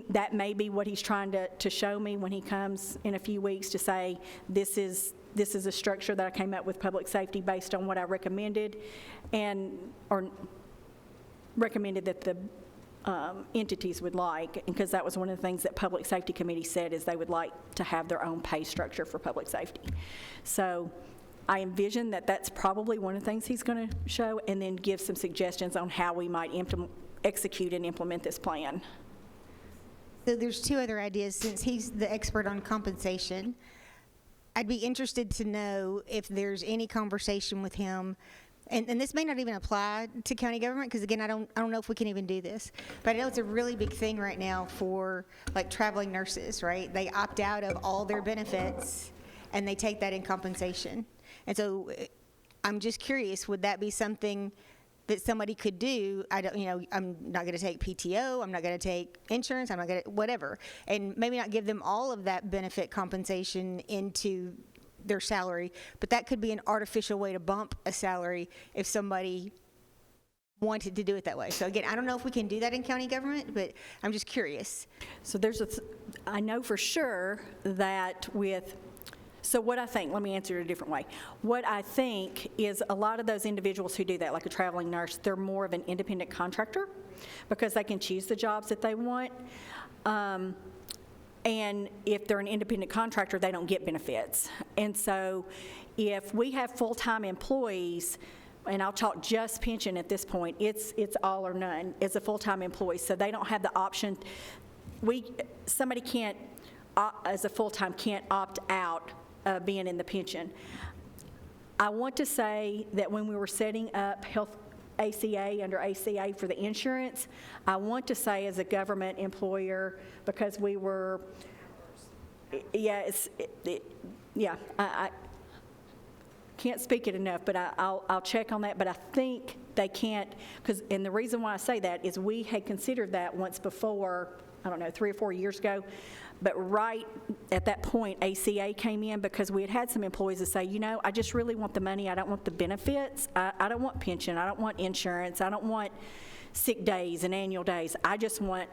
that may be what he's trying to show me when he comes in a few weeks, to say this is a structure that I came up with public safety based on what I recommended, or recommended that the entities would like, because that was one of the things that Public Safety Committee said, is they would like to have their own pay structure for public safety. So I envision that that's probably one of the things he's going to show, and then give some suggestions on how we might execute and implement this plan. So there's two other ideas. Since he's the expert on compensation, I'd be interested to know if there's any conversation with him, and this may not even apply to county government, because again, I don't know if we can even do this, but I know it's a really big thing right now for like traveling nurses, right? They opt out of all their benefits and they take that in compensation. And so I'm just curious, would that be something that somebody could do? I'm not going to take PTO, I'm not going to take insurance, I'm not going to whatever, and maybe not give them all of that benefit compensation into their salary, but that could be an artificial way to bump a salary if somebody wanted to do it that way. So again, I don't know if we can do that in county government, but I'm just curious. So I know for sure that so what I think, let me answer it a different way. What I think is a lot of those individuals who do that, like a traveling nurse, they're more of an independent contractor because they can choose the jobs that they want. And if they're an independent contractor, they don't get benefits. And so if we have full-time employees, and I'll talk just pension at this point, it's all or none as a full-time employee. So they don't have the option. Somebody can't, as a full-time, can't opt out being in the pension. I want to say that when we were setting up health ACA under ACA for the insurance, I want to say as a government employer, because we were, can't speak it enough, but I'll check on that. But I think they can't, and the reason why I say that is we had considered that once before, I don't know, 3 or 4 years ago. But right at that point, ACA came in because we had some employees that say, I just really want the money. I don't want the benefits. I don't want pension. I don't want insurance. I don't want sick days and annual days. I just want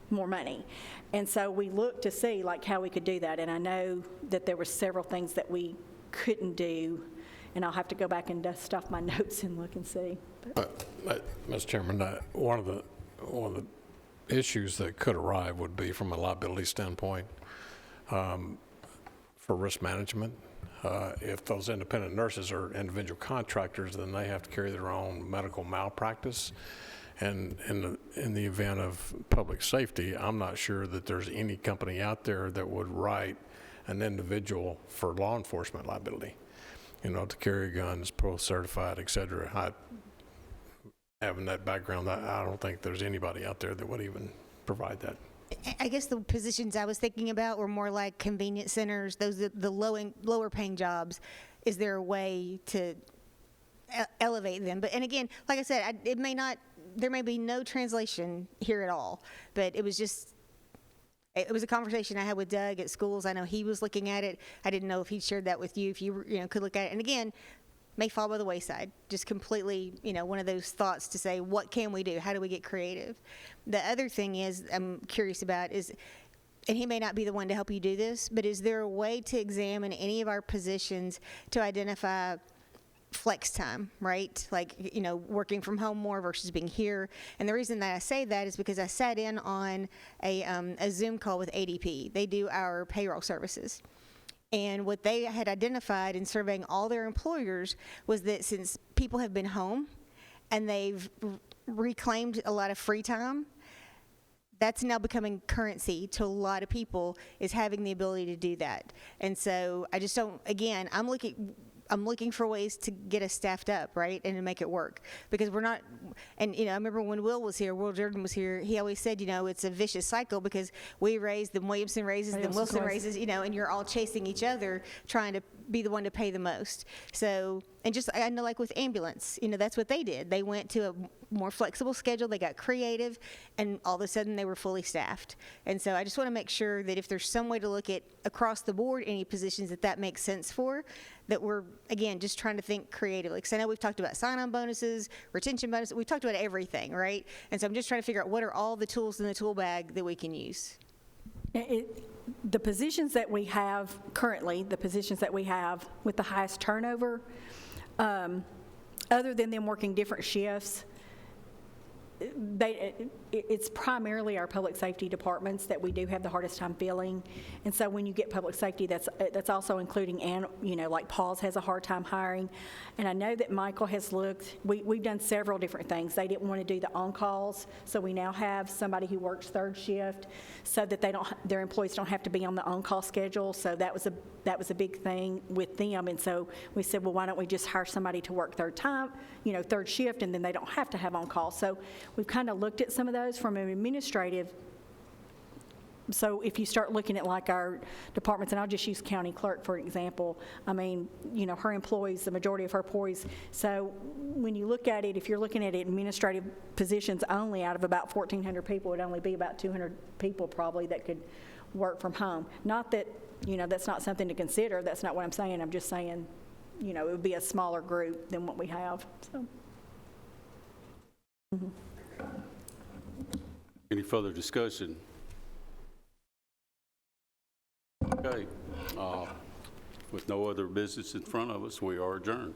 more money. And so we looked to see like how we could do that. And I know that there were several things that we couldn't do. And I'll have to go back and dust off my notes and look and see. Mr. Chairman, one of the issues that could arrive would be from a liability standpoint for risk management. If those independent nurses are individual contractors, then they have to carry their own medical malpractice. And in the event of public safety, I'm not sure that there's any company out there that would write an individual for law enforcement liability, to carry guns, pro-certified, et cetera. Having that background, I don't think there's anybody out there that would even provide that. I guess the positions I was thinking about were more like convenience centers, those the lower paying jobs. Is there a way to elevate them? And again, like I said, there may be no translation here at all, but it was a conversation I had with Doug at schools. I know he was looking at it. I didn't know if he'd shared that with you, if you could look at it. And again, may fall by the wayside, just completely, one of those thoughts to say, what can we do? How do we get creative? The other thing I'm curious about is, and he may not be the one to help you do this, but is there a way to examine any of our positions to identify flex time, right? Like, working from home more versus being here. And the reason that I say that is because I sat in on a Zoom call with ADP. They do our payroll services. And what they had identified in surveying all their employers was that since people have been home and they've reclaimed a lot of free time, that's now becoming currency to a lot of people, is having the ability to do that. And so I just don't, again, I'm looking for ways to get us staffed up, right, and to make it work. Because we're not, and I remember when Will Jordan was here, he always said, it's a vicious cycle because we raise, then Williamson raises, then Wilson raises, and you're all chasing each other, trying to be the one to pay the most. So, and just, I know like with ambulance, that's what they did. They went to a more flexible schedule, they got creative, and all of a sudden they were fully staffed. And so I just want to make sure that if there's some way to look at across the board any positions that makes sense for, that we're, again, just trying to think creatively. Because I know we've talked about sign-on bonuses, retention bonuses, we've talked about everything, right? And so I'm just trying to figure out what are all the tools in the tool bag that we can use. The positions that we have currently, the positions that we have with the highest turnover, other than them working different shifts, it's primarily our public safety departments that we do have the hardest time filling. And so when you get public safety, that's also including, like Paul's has a hard time hiring. And I know that Michael has looked, we've done several different things. They didn't want to do the on-calls, so we now have somebody who works third shift so that their employees don't have to be on the on-call schedule. So that was a big thing with them. And so we said, well, why don't we just hire somebody to work third shift, and then they don't have to have on-call. So we've kind of looked at some of those from an administrative. So if you start looking at like our departments, and I'll just use county clerk for example, her employees, the majority of her employees. So when you look at it, if you're looking at administrative positions only, out of about 1,400 people, it would only be about 200 people probably that could work from home. Not that, that's not something to consider. That's not what I'm saying. I'm just saying, it would be a smaller group than what we have. So. Mm-hmm. Any further discussion? Okay. With no other business in front of us, we are adjourned.